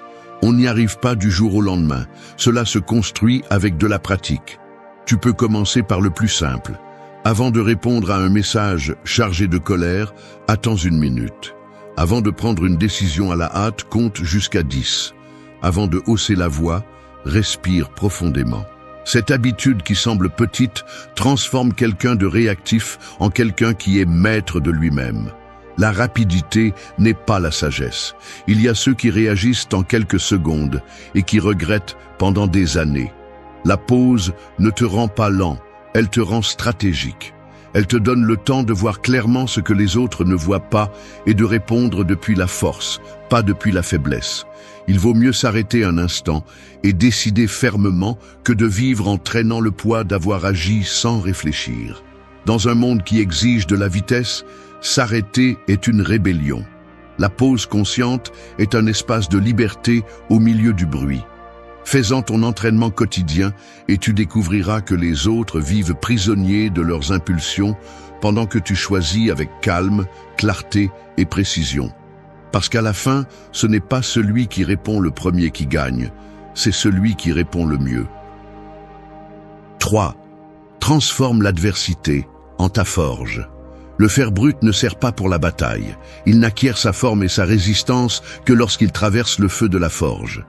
Speaker 1: On n'y arrive pas du jour au lendemain. Cela se construit avec de la pratique. Tu peux commencer par le plus simple. Avant de répondre à un message chargé de colère, attends 1 minute. Avant de prendre une décision à la hâte, compte jusqu'à 10. Avant de hausser la voix, respire profondément. Cette habitude qui semble petite transforme quelqu'un de réactif en quelqu'un qui est maître de lui-même. La rapidité n'est pas la sagesse. Il y a ceux qui réagissent en quelques secondes et qui regrettent pendant des années. La pause ne te rend pas lent, elle te rend stratégique. Elle te donne le temps de voir clairement ce que les autres ne voient pas et de répondre depuis la force, pas depuis la faiblesse. Il vaut mieux s'arrêter un instant et décider fermement que de vivre en traînant le poids d'avoir agi sans réfléchir. Dans un monde qui exige de la vitesse, s'arrêter est une rébellion. La pause consciente est un espace de liberté au milieu du bruit. Fais-en ton entraînement quotidien et tu découvriras que les autres vivent prisonniers de leurs impulsions pendant que tu choisis avec calme, clarté et précision. Parce qu'à la fin, ce n'est pas celui qui répond le premier qui gagne, c'est celui qui répond le mieux. 3. Transforme l'adversité en ta forge. Le fer brut ne sert pas pour la bataille. Il n'acquiert sa forme et sa résistance que lorsqu'il traverse le feu de la forge.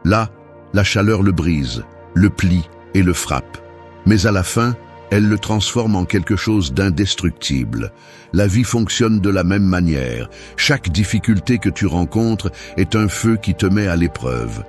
Speaker 1: Là, la chaleur le brise, le plie et le frappe. Mais à la fin, elle le transforme en quelque chose d'indestructible. La vie fonctionne de la même manière. Chaque difficulté que tu rencontres est un feu qui te met à l'épreuve.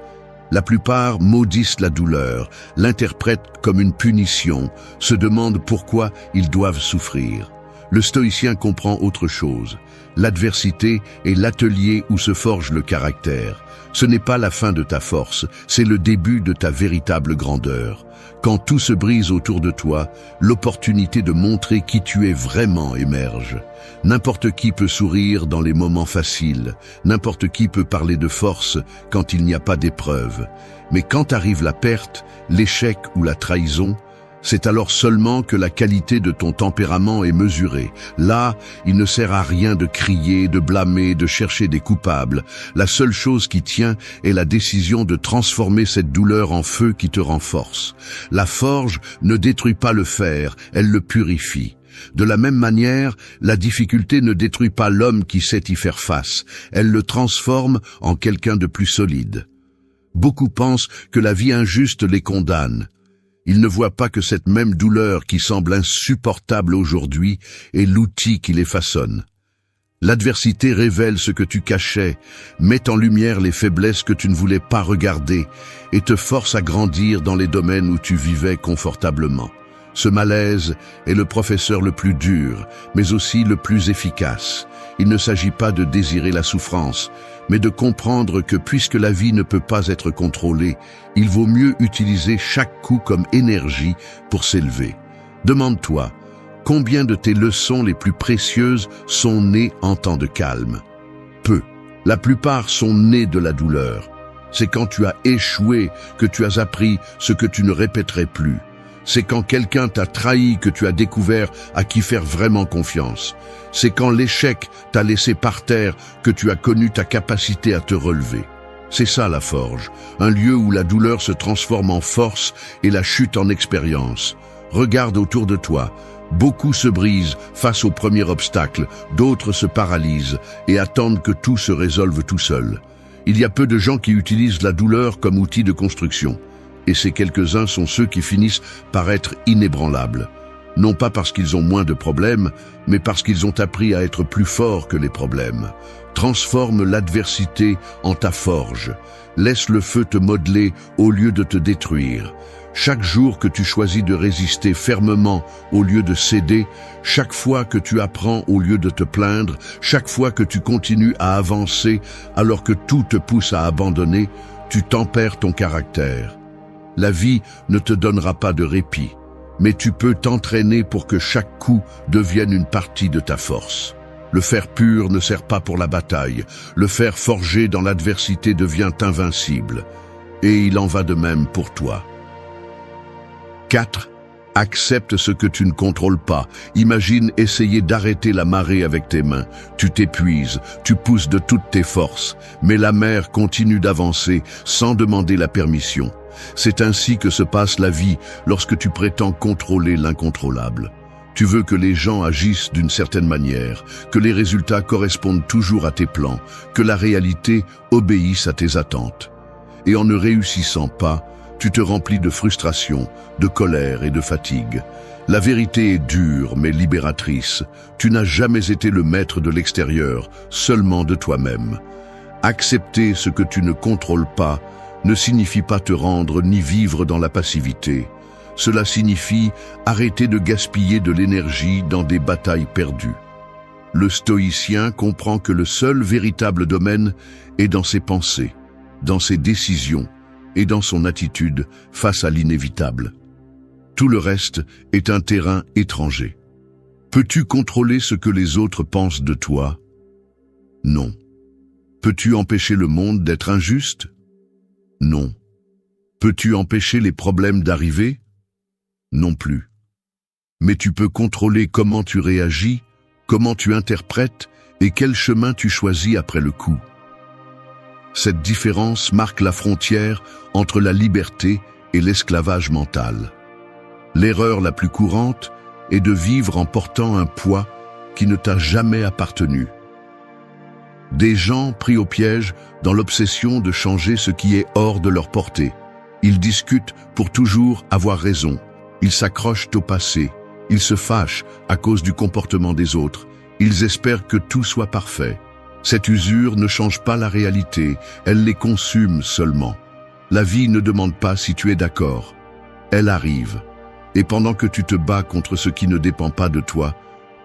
Speaker 1: La plupart maudissent la douleur, l'interprètent comme une punition, se demandent pourquoi ils doivent souffrir. Le stoïcien comprend autre chose. L'adversité est l'atelier où se forge le caractère. Ce n'est pas la fin de ta force, c'est le début de ta véritable grandeur. Quand tout se brise autour de toi, l'opportunité de montrer qui tu es vraiment émerge. N'importe qui peut sourire dans les moments faciles, n'importe qui peut parler de force quand il n'y a pas d'épreuve. Mais quand arrive la perte, l'échec ou la trahison, c'est alors seulement que la qualité de ton tempérament est mesurée. Là, il ne sert à rien de crier, de blâmer, de chercher des coupables. La seule chose qui tient est la décision de transformer cette douleur en feu qui te renforce. La forge ne détruit pas le fer, elle le purifie. De la même manière, la difficulté ne détruit pas l'homme qui sait y faire face. Elle le transforme en quelqu'un de plus solide. Beaucoup pensent que la vie injuste les condamne. Ils ne voient pas que cette même douleur qui semble insupportable aujourd'hui est l'outil qui les façonne. L'adversité révèle ce que tu cachais, met en lumière les faiblesses que tu ne voulais pas regarder et te force à grandir dans les domaines où tu vivais confortablement. Ce malaise est le professeur le plus dur, mais aussi le plus efficace. Il ne s'agit pas de désirer la souffrance, mais de comprendre que puisque la vie ne peut pas être contrôlée, il vaut mieux utiliser chaque coup comme énergie pour s'élever. Demande-toi, combien de tes leçons les plus précieuses sont nées en temps de calme? Peu. La plupart sont nées de la douleur. C'est quand tu as échoué que tu as appris ce que tu ne répéterais plus. C'est quand quelqu'un t'a trahi que tu as découvert à qui faire vraiment confiance. C'est quand l'échec t'a laissé par terre que tu as connu ta capacité à te relever. C'est ça la forge, un lieu où la douleur se transforme en force et la chute en expérience. Regarde autour de toi. Beaucoup se brisent face au premier obstacle, d'autres se paralysent et attendent que tout se résolve tout seul. Il y a peu de gens qui utilisent la douleur comme outil de construction. Et ces quelques-uns sont ceux qui finissent par être inébranlables. Non pas parce qu'ils ont moins de problèmes, mais parce qu'ils ont appris à être plus forts que les problèmes. Transforme l'adversité en ta forge. Laisse le feu te modeler au lieu de te détruire. Chaque jour que tu choisis de résister fermement au lieu de céder, chaque fois que tu apprends au lieu de te plaindre, chaque fois que tu continues à avancer alors que tout te pousse à abandonner, tu tempères ton caractère. La vie ne te donnera pas de répit, mais tu peux t'entraîner pour que chaque coup devienne une partie de ta force. Le fer pur ne sert pas pour la bataille, le fer forgé dans l'adversité devient invincible. Et il en va de même pour toi. 4. Accepte ce que tu ne contrôles pas. Imagine essayer d'arrêter la marée avec tes mains. Tu t'épuises, tu pousses de toutes tes forces, mais la mer continue d'avancer sans demander la permission. C'est ainsi que se passe la vie lorsque tu prétends contrôler l'incontrôlable. Tu veux que les gens agissent d'une certaine manière, que les résultats correspondent toujours à tes plans, que la réalité obéisse à tes attentes. Et en ne réussissant pas, tu te remplis de frustration, de colère et de fatigue. La vérité est dure mais libératrice. Tu n'as jamais été le maître de l'extérieur, seulement de toi-même. Accepter ce que tu ne contrôles pas ne signifie pas te rendre ni vivre dans la passivité. Cela signifie arrêter de gaspiller de l'énergie dans des batailles perdues. Le stoïcien comprend que le seul véritable domaine est dans ses pensées, dans ses décisions et dans son attitude face à l'inévitable. Tout le reste est un terrain étranger. Peux-tu contrôler ce que les autres pensent de toi? Non. Peux-tu empêcher le monde d'être injuste? Non. Peux-tu empêcher les problèmes d'arriver? Non plus. Mais tu peux contrôler comment tu réagis, comment tu interprètes et quel chemin tu choisis après le coup. Cette différence marque la frontière entre la liberté et l'esclavage mental. L'erreur la plus courante est de vivre en portant un poids qui ne t'a jamais appartenu. Des gens pris au piège dans l'obsession de changer ce qui est hors de leur portée. Ils discutent pour toujours avoir raison. Ils s'accrochent au passé. Ils se fâchent à cause du comportement des autres. Ils espèrent que tout soit parfait. Cette usure ne change pas la réalité, elle les consume seulement. La vie ne demande pas si tu es d'accord. Elle arrive. Et pendant que tu te bats contre ce qui ne dépend pas de toi,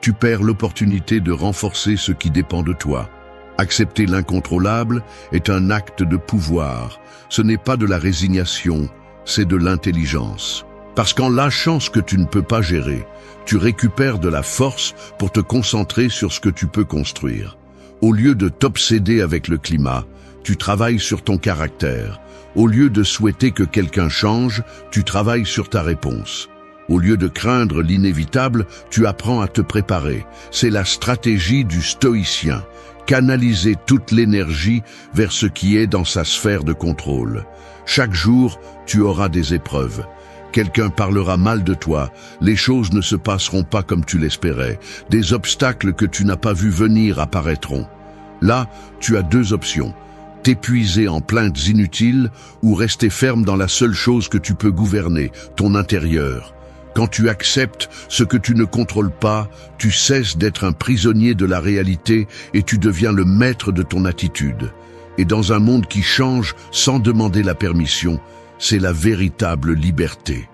Speaker 1: tu perds l'opportunité de renforcer ce qui dépend de toi. Accepter l'incontrôlable est un acte de pouvoir. Ce n'est pas de la résignation, c'est de l'intelligence. Parce qu'en lâchant ce que tu ne peux pas gérer, tu récupères de la force pour te concentrer sur ce que tu peux construire. Au lieu de t'obséder avec le climat, tu travailles sur ton caractère. Au lieu de souhaiter que quelqu'un change, tu travailles sur ta réponse. Au lieu de craindre l'inévitable, tu apprends à te préparer. C'est la stratégie du stoïcien. Canaliser toute l'énergie vers ce qui est dans sa sphère de contrôle. Chaque jour, tu auras des épreuves. Quelqu'un parlera mal de toi, les choses ne se passeront pas comme tu l'espérais, des obstacles que tu n'as pas vus venir apparaîtront. Là, tu as deux options, t'épuiser en plaintes inutiles ou rester ferme dans la seule chose que tu peux gouverner, ton intérieur. Quand tu acceptes ce que tu ne contrôles pas, tu cesses d'être un prisonnier de la réalité et tu deviens le maître de ton attitude. Et dans un monde qui change sans demander la permission, c'est la véritable liberté.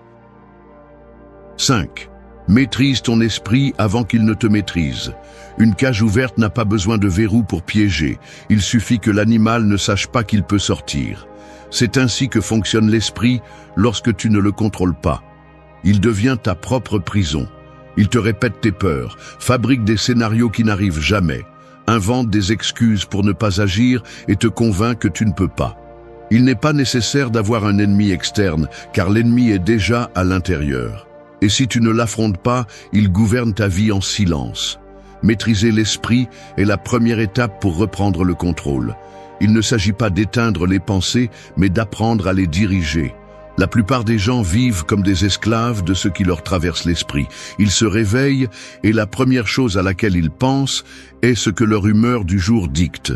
Speaker 1: 5. Maîtrise ton esprit avant qu'il ne te maîtrise. Une cage ouverte n'a pas besoin de verrou pour piéger. Il suffit que l'animal ne sache pas qu'il peut sortir. C'est ainsi que fonctionne l'esprit lorsque tu ne le contrôles pas. Il devient ta propre prison. Il te répète tes peurs, fabrique des scénarios qui n'arrivent jamais, invente des excuses pour ne pas agir et te convainc que tu ne peux pas. Il n'est pas nécessaire d'avoir un ennemi externe, car l'ennemi est déjà à l'intérieur. Et si tu ne l'affrontes pas, il gouverne ta vie en silence. Maîtriser l'esprit est la première étape pour reprendre le contrôle. Il ne s'agit pas d'éteindre les pensées, mais d'apprendre à les diriger. La plupart des gens vivent comme des esclaves de ce qui leur traverse l'esprit. Ils se réveillent et la première chose à laquelle ils pensent est ce que leur humeur du jour dicte.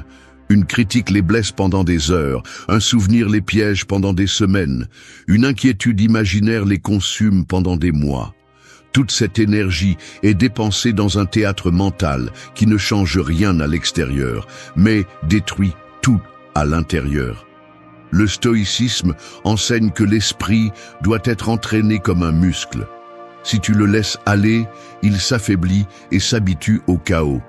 Speaker 1: Une critique les blesse pendant des heures, un souvenir les piège pendant des semaines, une inquiétude imaginaire les consume pendant des mois. Toute cette énergie est dépensée dans un théâtre mental qui ne change rien à l'extérieur, mais détruit tout à l'intérieur. Le stoïcisme enseigne que l'esprit doit être entraîné comme un muscle. Si tu le laisses aller, il s'affaiblit et s'habitue au chaos.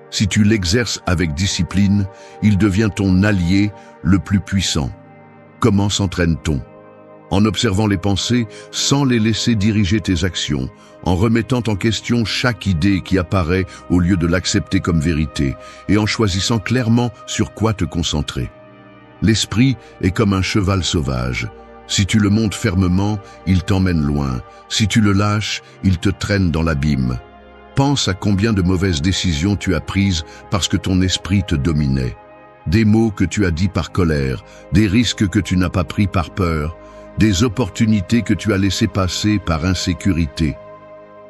Speaker 1: Si tu l'exerces avec discipline, il devient ton allié le plus puissant. Comment s'entraîne-t-on? En observant les pensées sans les laisser diriger tes actions, en remettant en question chaque idée qui apparaît au lieu de l'accepter comme vérité, et en choisissant clairement sur quoi te concentrer. L'esprit est comme un cheval sauvage. Si tu le montes fermement, il t'emmène loin. Si tu le lâches, il te traîne dans l'abîme. Pense à combien de mauvaises décisions tu as prises parce que ton esprit te dominait. Des mots que tu as dits par colère, des risques que tu n'as pas pris par peur, des opportunités que tu as laissées passer par insécurité.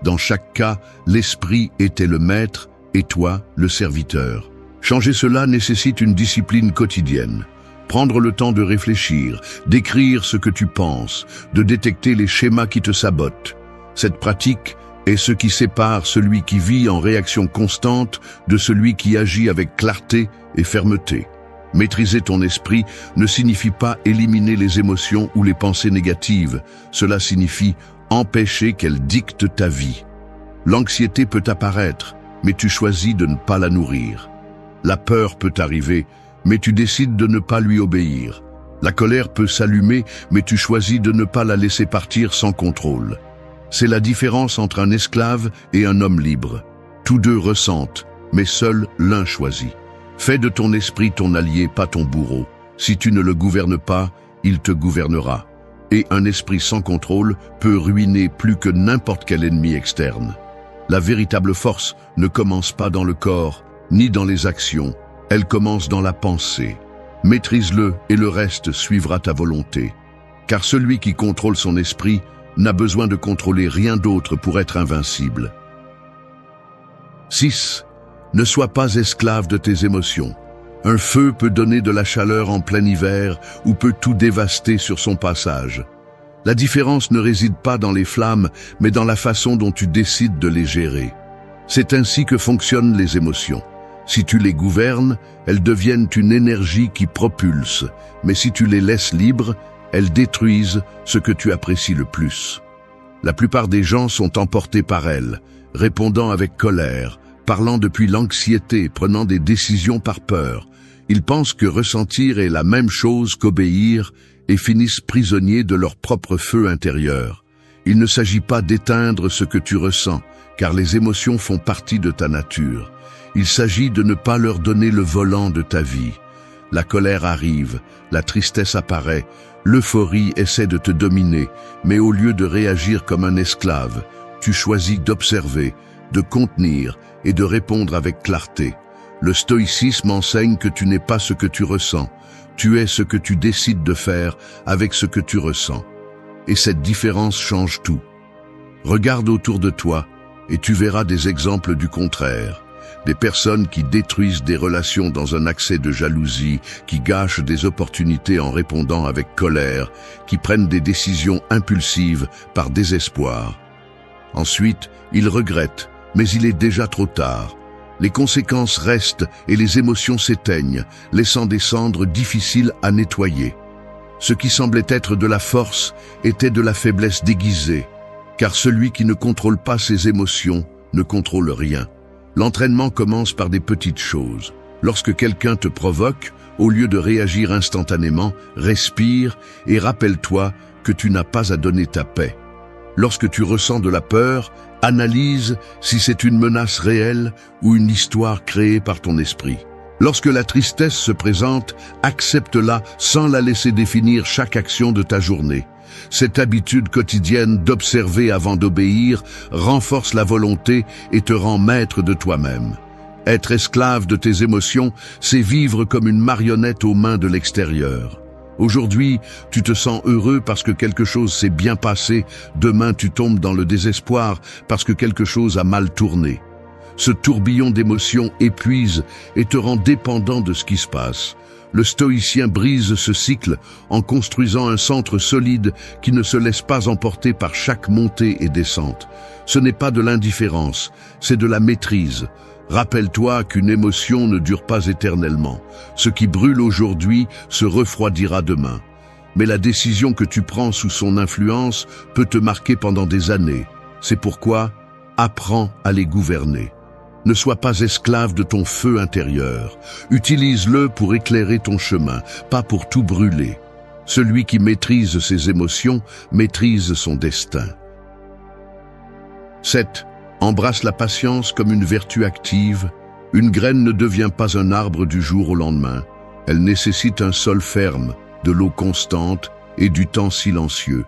Speaker 1: Dans chaque cas, l'esprit était le maître et toi, le serviteur. Changer cela nécessite une discipline quotidienne. Prendre le temps de réfléchir, d'écrire ce que tu penses, de détecter les schémas qui te sabotent. Cette pratique est ce qui sépare celui qui vit en réaction constante de celui qui agit avec clarté et fermeté. Maîtriser ton esprit ne signifie pas éliminer les émotions ou les pensées négatives. Cela signifie empêcher qu'elles dictent ta vie. L'anxiété peut apparaître, mais tu choisis de ne pas la nourrir. La peur peut arriver, mais tu décides de ne pas lui obéir. La colère peut s'allumer, mais tu choisis de ne pas la laisser partir sans contrôle. C'est la différence entre un esclave et un homme libre. Tous deux ressentent, mais seul l'un choisit. Fais de ton esprit ton allié, pas ton bourreau. Si tu ne le gouvernes pas, il te gouvernera. Et un esprit sans contrôle peut ruiner plus que n'importe quel ennemi externe. La véritable force ne commence pas dans le corps, ni dans les actions. Elle commence dans la pensée. Maîtrise-le et le reste suivra ta volonté. Car celui qui contrôle son esprit n'a besoin de contrôler rien d'autre pour être invincible. 6. Ne sois pas esclave de tes émotions. Un feu peut donner de la chaleur en plein hiver ou peut tout dévaster sur son passage. La différence ne réside pas dans les flammes, mais dans la façon dont tu décides de les gérer. C'est ainsi que fonctionnent les émotions. Si tu les gouvernes, elles deviennent une énergie qui propulse, mais si tu les laisses libres, elles détruisent ce que tu apprécies le plus. La plupart des gens sont emportés par elles, répondant avec colère, parlant depuis l'anxiété, prenant des décisions par peur. Ils pensent que ressentir est la même chose qu'obéir et finissent prisonniers de leur propre feu intérieur. Il ne s'agit pas d'éteindre ce que tu ressens, car les émotions font partie de ta nature. Il s'agit de ne pas leur donner le volant de ta vie. La colère arrive, la tristesse apparaît, l'euphorie essaie de te dominer, mais au lieu de réagir comme un esclave, tu choisis d'observer, de contenir et de répondre avec clarté. Le stoïcisme enseigne que tu n'es pas ce que tu ressens, tu es ce que tu décides de faire avec ce que tu ressens. Et cette différence change tout. Regarde autour de toi et tu verras des exemples du contraire. Des personnes qui détruisent des relations dans un accès de jalousie, qui gâchent des opportunités en répondant avec colère, qui prennent des décisions impulsives par désespoir. Ensuite, ils regrettent, mais il est déjà trop tard. Les conséquences restent et les émotions s'éteignent, laissant des cendres difficiles à nettoyer. Ce qui semblait être de la force était de la faiblesse déguisée, car celui qui ne contrôle pas ses émotions ne contrôle rien. L'entraînement commence par des petites choses. Lorsque quelqu'un te provoque, au lieu de réagir instantanément, respire et rappelle-toi que tu n'as pas à donner ta paix. Lorsque tu ressens de la peur, analyse si c'est une menace réelle ou une histoire créée par ton esprit. Lorsque la tristesse se présente, accepte-la sans la laisser définir chaque action de ta journée. Cette habitude quotidienne d'observer avant d'obéir renforce la volonté et te rend maître de toi-même. Être esclave de tes émotions, c'est vivre comme une marionnette aux mains de l'extérieur. Aujourd'hui, tu te sens heureux parce que quelque chose s'est bien passé, demain tu tombes dans le désespoir parce que quelque chose a mal tourné. Ce tourbillon d'émotions épuise et te rend dépendant de ce qui se passe. Le stoïcien brise ce cycle en construisant un centre solide qui ne se laisse pas emporter par chaque montée et descente. Ce n'est pas de l'indifférence, c'est de la maîtrise. Rappelle-toi qu'une émotion ne dure pas éternellement. Ce qui brûle aujourd'hui se refroidira demain. Mais la décision que tu prends sous son influence peut te marquer pendant des années. C'est pourquoi apprends à les gouverner. Ne sois pas esclave de ton feu intérieur. Utilise-le pour éclairer ton chemin, pas pour tout brûler. Celui qui maîtrise ses émotions maîtrise son destin. 7. Embrasse la patience comme une vertu active. Une graine ne devient pas un arbre du jour au lendemain. Elle nécessite un sol ferme, de l'eau constante et du temps silencieux.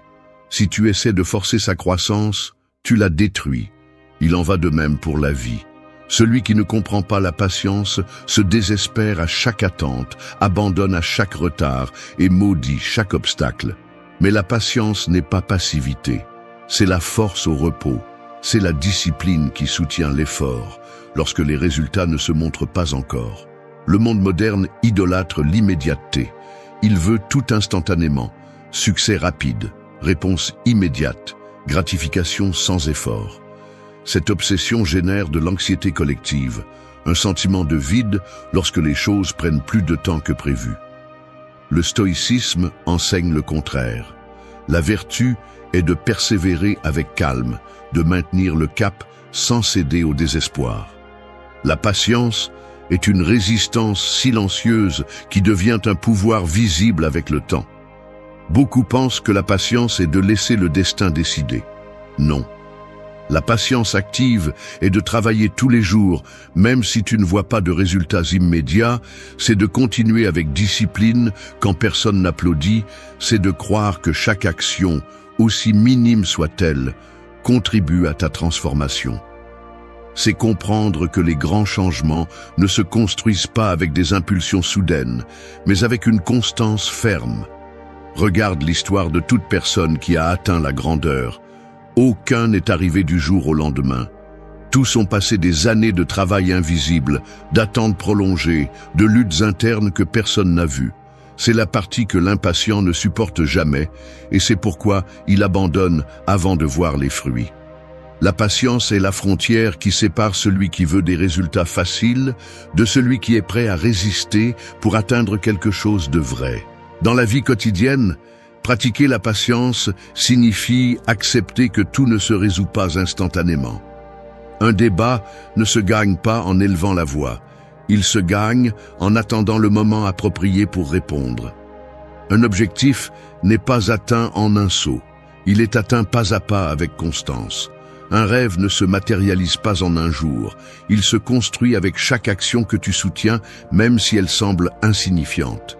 Speaker 1: Si tu essaies de forcer sa croissance, tu la détruis. Il en va de même pour la vie. Celui qui ne comprend pas la patience se désespère à chaque attente, abandonne à chaque retard et maudit chaque obstacle. Mais la patience n'est pas passivité. C'est la force au repos. C'est la discipline qui soutient l'effort lorsque les résultats ne se montrent pas encore. Le monde moderne idolâtre l'immédiateté. Il veut tout instantanément. Succès rapide, réponse immédiate, gratification sans effort. Cette obsession génère de l'anxiété collective, un sentiment de vide lorsque les choses prennent plus de temps que prévu. Le stoïcisme enseigne le contraire. La vertu est de persévérer avec calme, de maintenir le cap sans céder au désespoir. La patience est une résistance silencieuse qui devient un pouvoir visible avec le temps. Beaucoup pensent que la patience est de laisser le destin décider. Non. La patience active est de travailler tous les jours, même si tu ne vois pas de résultats immédiats, c'est de continuer avec discipline quand personne n'applaudit, c'est de croire que chaque action, aussi minime soit-elle, contribue à ta transformation. C'est comprendre que les grands changements ne se construisent pas avec des impulsions soudaines, mais avec une constance ferme. Regarde l'histoire de toute personne qui a atteint la grandeur. Aucun n'est arrivé du jour au lendemain. Tous ont passé des années de travail invisible, d'attentes prolongées, de luttes internes que personne n'a vues. C'est la partie que l'impatient ne supporte jamais, et c'est pourquoi il abandonne avant de voir les fruits. La patience est la frontière qui sépare celui qui veut des résultats faciles de celui qui est prêt à résister pour atteindre quelque chose de vrai. Dans la vie quotidienne, pratiquer la patience signifie accepter que tout ne se résout pas instantanément. Un débat ne se gagne pas en élevant la voix. Il se gagne en attendant le moment approprié pour répondre. Un objectif n'est pas atteint en un saut. Il est atteint pas à pas avec constance. Un rêve ne se matérialise pas en un jour. Il se construit avec chaque action que tu soutiens, même si elle semble insignifiante.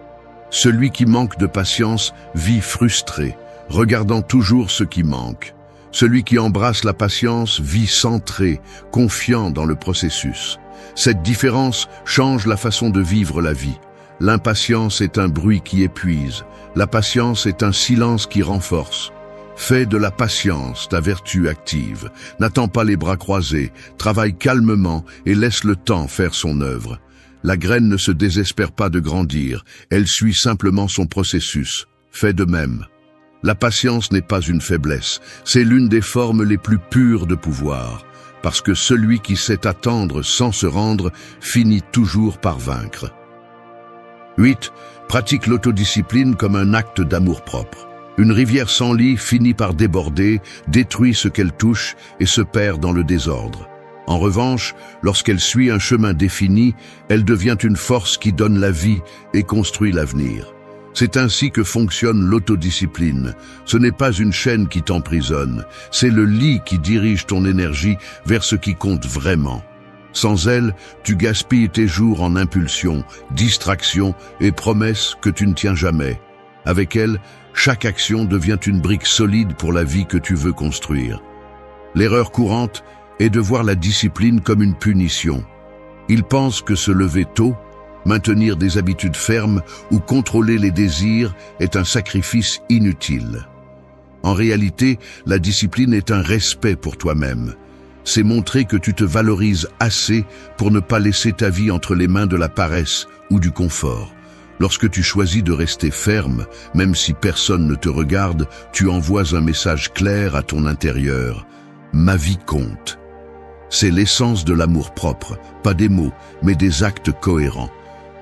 Speaker 1: Celui qui manque de patience vit frustré, regardant toujours ce qui manque. Celui qui embrasse la patience vit centré, confiant dans le processus. Cette différence change la façon de vivre la vie. L'impatience est un bruit qui épuise. La patience est un silence qui renforce. Fais de la patience ta vertu active. N'attends pas les bras croisés. Travaille calmement et laisse le temps faire son œuvre. La graine ne se désespère pas de grandir. Elle suit simplement son processus. Fais de même. La patience n'est pas une faiblesse. C'est l'une des formes les plus pures de pouvoir. Parce que celui qui sait attendre sans se rendre finit toujours par vaincre. 8. Pratique l'autodiscipline comme un acte d'amour-propre. Une rivière sans lit finit par déborder, détruit ce qu'elle touche et se perd dans le désordre. En revanche, lorsqu'elle suit un chemin défini, elle devient une force qui donne la vie et construit l'avenir. C'est ainsi que fonctionne l'autodiscipline. Ce n'est pas une chaîne qui t'emprisonne, c'est le lit qui dirige ton énergie vers ce qui compte vraiment. Sans elle, tu gaspilles tes jours en impulsions, distractions et promesses que tu ne tiens jamais. Avec elle, chaque action devient une brique solide pour la vie que tu veux construire. L'erreur courante est de voir la discipline comme une punition. Ils pensent que se lever tôt, maintenir des habitudes fermes ou contrôler les désirs est un sacrifice inutile. En réalité, la discipline est un respect pour toi-même. C'est montrer que tu te valorises assez pour ne pas laisser ta vie entre les mains de la paresse ou du confort. Lorsque tu choisis de rester ferme, même si personne ne te regarde, tu envoies un message clair à ton intérieur. Ma vie compte. C'est l'essence de l'amour-propre, pas des mots, mais des actes cohérents.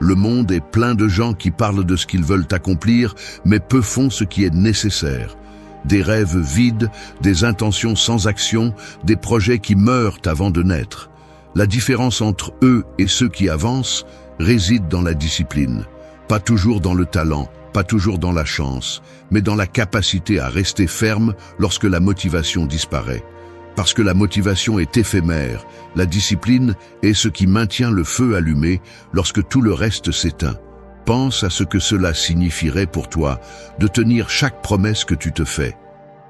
Speaker 1: Le monde est plein de gens qui parlent de ce qu'ils veulent accomplir, mais peu font ce qui est nécessaire. Des rêves vides, des intentions sans action, des projets qui meurent avant de naître. La différence entre eux et ceux qui avancent réside dans la discipline. Pas toujours dans le talent, pas toujours dans la chance, mais dans la capacité à rester ferme lorsque la motivation disparaît. Parce que la motivation est éphémère, la discipline est ce qui maintient le feu allumé lorsque tout le reste s'éteint. Pense à ce que cela signifierait pour toi de tenir chaque promesse que tu te fais.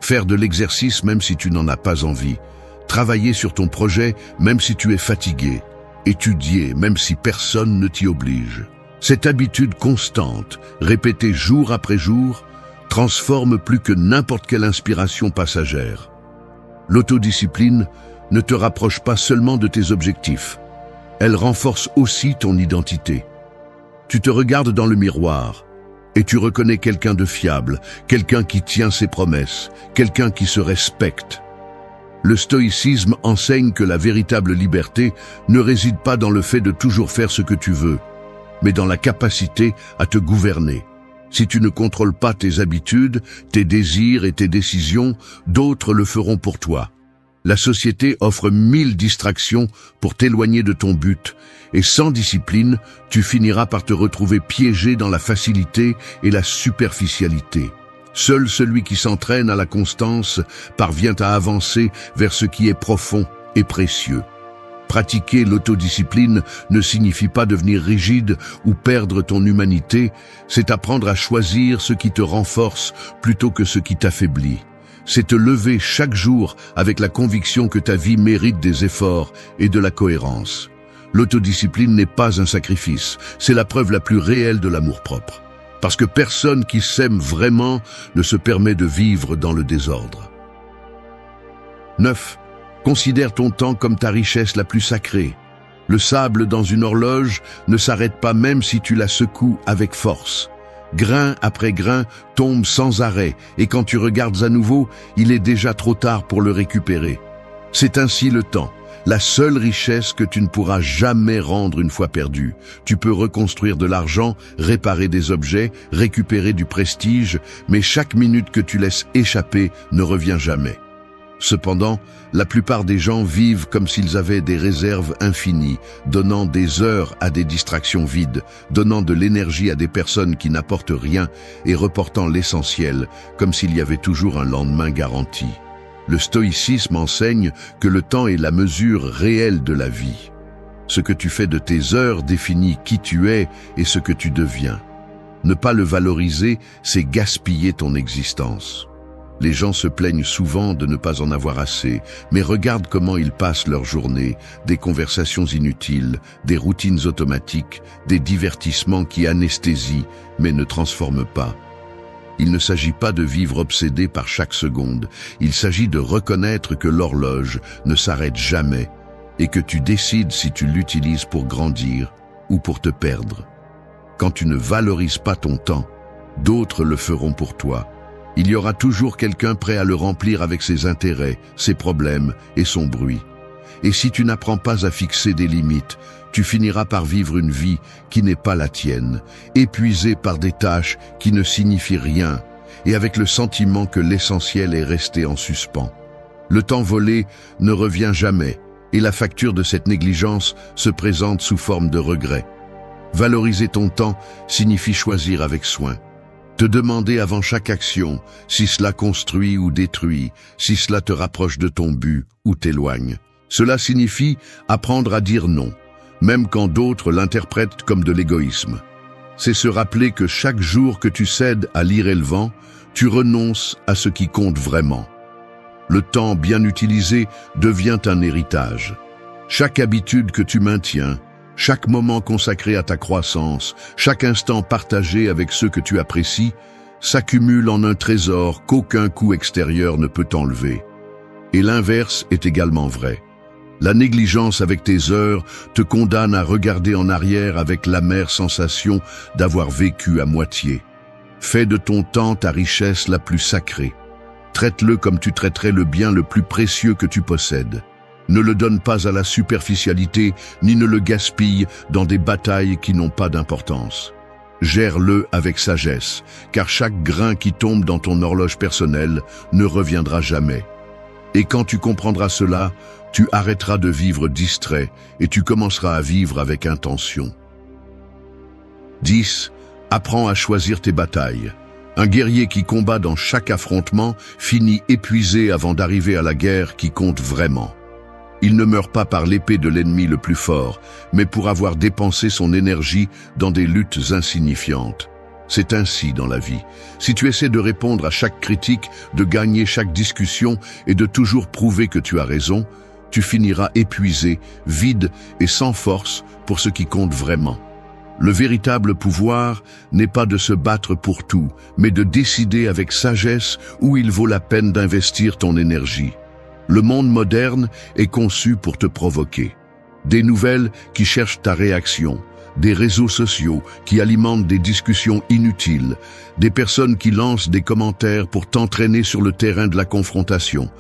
Speaker 1: Faire de l'exercice même si tu n'en as pas envie. Travailler sur ton projet même si tu es fatigué. Étudier même si personne ne t'y oblige. Cette habitude constante, répétée jour après jour, transforme plus que n'importe quelle inspiration passagère. L'autodiscipline ne te rapproche pas seulement de tes objectifs. Elle renforce aussi ton identité. Tu te regardes dans le miroir et tu reconnais quelqu'un de fiable, quelqu'un qui tient ses promesses, quelqu'un qui se respecte. Le stoïcisme enseigne que la véritable liberté ne réside pas dans le fait de toujours faire ce que tu veux, mais dans la capacité à te gouverner. Si tu ne contrôles pas tes habitudes, tes désirs et tes décisions, d'autres le feront pour toi. La société offre 1000 distractions pour t'éloigner de ton but, et sans discipline, tu finiras par te retrouver piégé dans la facilité et la superficialité. Seul celui qui s'entraîne à la constance parvient à avancer vers ce qui est profond et précieux. Pratiquer l'autodiscipline ne signifie pas devenir rigide ou perdre ton humanité, c'est apprendre à choisir ce qui te renforce plutôt que ce qui t'affaiblit. C'est te lever chaque jour avec la conviction que ta vie mérite des efforts et de la cohérence. L'autodiscipline n'est pas un sacrifice, c'est la preuve la plus réelle de l'amour-propre. Parce que personne qui s'aime vraiment ne se permet de vivre dans le désordre. 9. Considère ton temps comme ta richesse la plus sacrée. Le sable dans une horloge ne s'arrête pas même si tu la secoues avec force. Grain après grain tombe sans arrêt et quand tu regardes à nouveau, il est déjà trop tard pour le récupérer. C'est ainsi le temps, la seule richesse que tu ne pourras jamais rendre une fois perdue. Tu peux reconstruire de l'argent, réparer des objets, récupérer du prestige, mais chaque minute que tu laisses échapper ne revient jamais. Cependant, la plupart des gens vivent comme s'ils avaient des réserves infinies, donnant des heures à des distractions vides, donnant de l'énergie à des personnes qui n'apportent rien et reportant l'essentiel, comme s'il y avait toujours un lendemain garanti. Le stoïcisme enseigne que le temps est la mesure réelle de la vie. Ce que tu fais de tes heures définit qui tu es et ce que tu deviens. Ne pas le valoriser, c'est gaspiller ton existence. Les gens se plaignent souvent de ne pas en avoir assez, mais regarde comment ils passent leur journée, des conversations inutiles, des routines automatiques, des divertissements qui anesthésient, mais ne transforment pas. Il ne s'agit pas de vivre obsédé par chaque seconde, il s'agit de reconnaître que l'horloge ne s'arrête jamais et que tu décides si tu l'utilises pour grandir ou pour te perdre. Quand tu ne valorises pas ton temps, d'autres le feront pour toi. Il y aura toujours quelqu'un prêt à le remplir avec ses intérêts, ses problèmes et son bruit. Et si tu n'apprends pas à fixer des limites, tu finiras par vivre une vie qui n'est pas la tienne, épuisé par des tâches qui ne signifient rien, et avec le sentiment que l'essentiel est resté en suspens. Le temps volé ne revient jamais, et la facture de cette négligence se présente sous forme de regret. Valoriser ton temps signifie choisir avec soin. Te demander avant chaque action si cela construit ou détruit, si cela te rapproche de ton but ou t'éloigne. Cela signifie apprendre à dire non, même quand d'autres l'interprètent comme de l'égoïsme. C'est se rappeler que chaque jour que tu cèdes à l'irrélevant, tu renonces à ce qui compte vraiment. Le temps bien utilisé devient un héritage. Chaque habitude que tu maintiens, chaque moment consacré à ta croissance, chaque instant partagé avec ceux que tu apprécies, s'accumule en un trésor qu'aucun coup extérieur ne peut enlever. Et l'inverse est également vrai. La négligence avec tes heures te condamne à regarder en arrière avec l'amère sensation d'avoir vécu à moitié. Fais de ton temps ta richesse la plus sacrée. Traite-le comme tu traiterais le bien le plus précieux que tu possèdes. Ne le donne pas à la superficialité, ni ne le gaspille dans des batailles qui n'ont pas d'importance. Gère-le avec sagesse, car chaque grain qui tombe dans ton horloge personnelle ne reviendra jamais. Et quand tu comprendras cela, tu arrêteras de vivre distrait et tu commenceras à vivre avec intention. 10. Apprends à choisir tes batailles. Un guerrier qui combat dans chaque affrontement finit épuisé avant d'arriver à la guerre qui compte vraiment. Il ne meurt pas par l'épée de l'ennemi le plus fort, mais pour avoir dépensé son énergie dans des luttes insignifiantes. C'est ainsi dans la vie. Si tu essaies de répondre à chaque critique, de gagner chaque discussion et de toujours prouver que tu as raison, tu finiras épuisé, vide et sans force pour ce qui compte vraiment. Le véritable pouvoir n'est pas de se battre pour tout, mais de décider avec sagesse où il vaut la peine d'investir ton énergie. Le monde moderne est conçu pour te provoquer. Des nouvelles qui cherchent ta réaction, des réseaux sociaux qui alimentent des discussions inutiles, des personnes qui lancent des commentaires pour t'entraîner sur le terrain de la confrontation.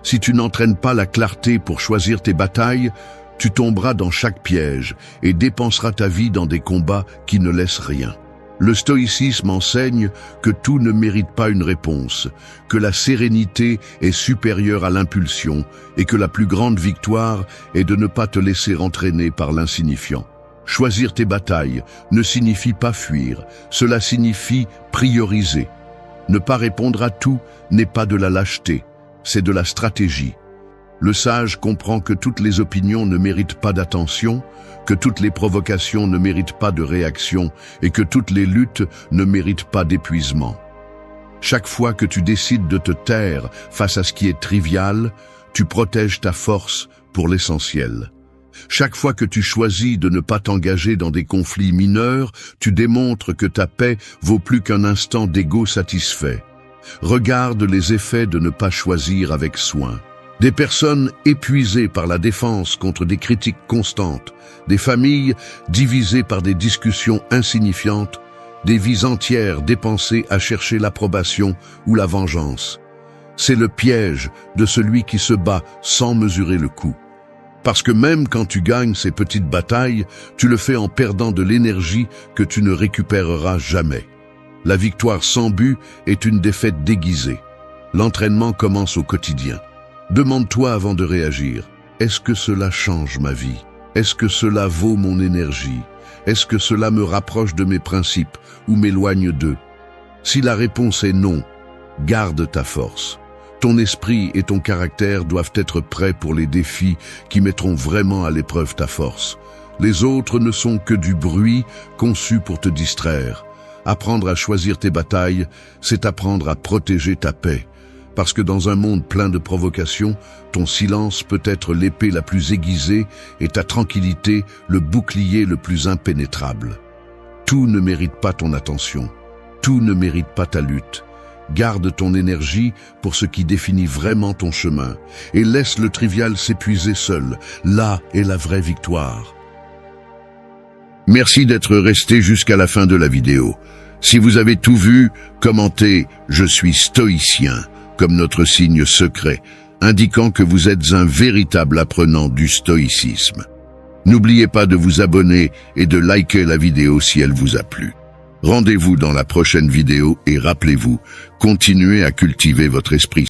Speaker 1: Si tu n'entraînes pas la clarté pour choisir tes batailles, tu tomberas dans chaque piège et dépenseras ta vie dans des combats qui ne laissent rien. Le stoïcisme enseigne que tout ne mérite pas une réponse, que la sérénité est supérieure à l'impulsion et que la plus grande victoire est de ne pas te laisser entraîner par l'insignifiant. Choisir tes batailles ne signifie pas fuir, cela signifie prioriser. Ne pas répondre à tout n'est pas de la lâcheté, c'est de la stratégie. Le sage comprend que toutes les opinions ne méritent pas d'attention, que toutes les provocations ne méritent pas de réaction et que toutes les luttes ne méritent pas d'épuisement. Chaque fois que tu décides de te taire face à ce qui est trivial, tu protèges ta force pour l'essentiel. Chaque fois que tu choisis de ne pas t'engager dans des conflits mineurs, tu démontres que ta paix vaut plus qu'un instant d'ego satisfait. Regarde les effets de ne pas choisir avec soin. Des personnes épuisées par la défense contre des critiques constantes, des familles divisées par des discussions insignifiantes, des vies entières dépensées à chercher l'approbation ou la vengeance. C'est le piège de celui qui se bat sans mesurer le coût. Parce que même quand tu gagnes ces petites batailles, tu le fais en perdant de l'énergie que tu ne récupéreras jamais. La victoire sans but est une défaite déguisée. L'entraînement commence au quotidien. Demande-toi avant de réagir, est-ce que cela change ma vie? Est-ce que cela vaut mon énergie? Est-ce que cela me rapproche de mes principes ou m'éloigne d'eux? Si la réponse est non, garde ta force. Ton esprit et ton caractère doivent être prêts pour les défis qui mettront vraiment à l'épreuve ta force. Les autres ne sont que du bruit conçu pour te distraire. Apprendre à choisir tes batailles, c'est apprendre à protéger ta paix. Parce que dans un monde plein de provocations, ton silence peut être l'épée la plus aiguisée et ta tranquillité le bouclier le plus impénétrable. Tout ne mérite pas ton attention. Tout ne mérite pas ta lutte. Garde ton énergie pour ce qui définit vraiment ton chemin et laisse le trivial s'épuiser seul. Là est la vraie victoire. Merci d'être resté jusqu'à la fin de la vidéo. Si vous avez tout vu, commentez « Je suis stoïcien » comme notre signe secret, indiquant que vous êtes un véritable apprenant du stoïcisme. N'oubliez pas de vous abonner et de liker la vidéo si elle vous a plu. Rendez-vous dans la prochaine vidéo et rappelez-vous, continuez à cultiver votre esprit.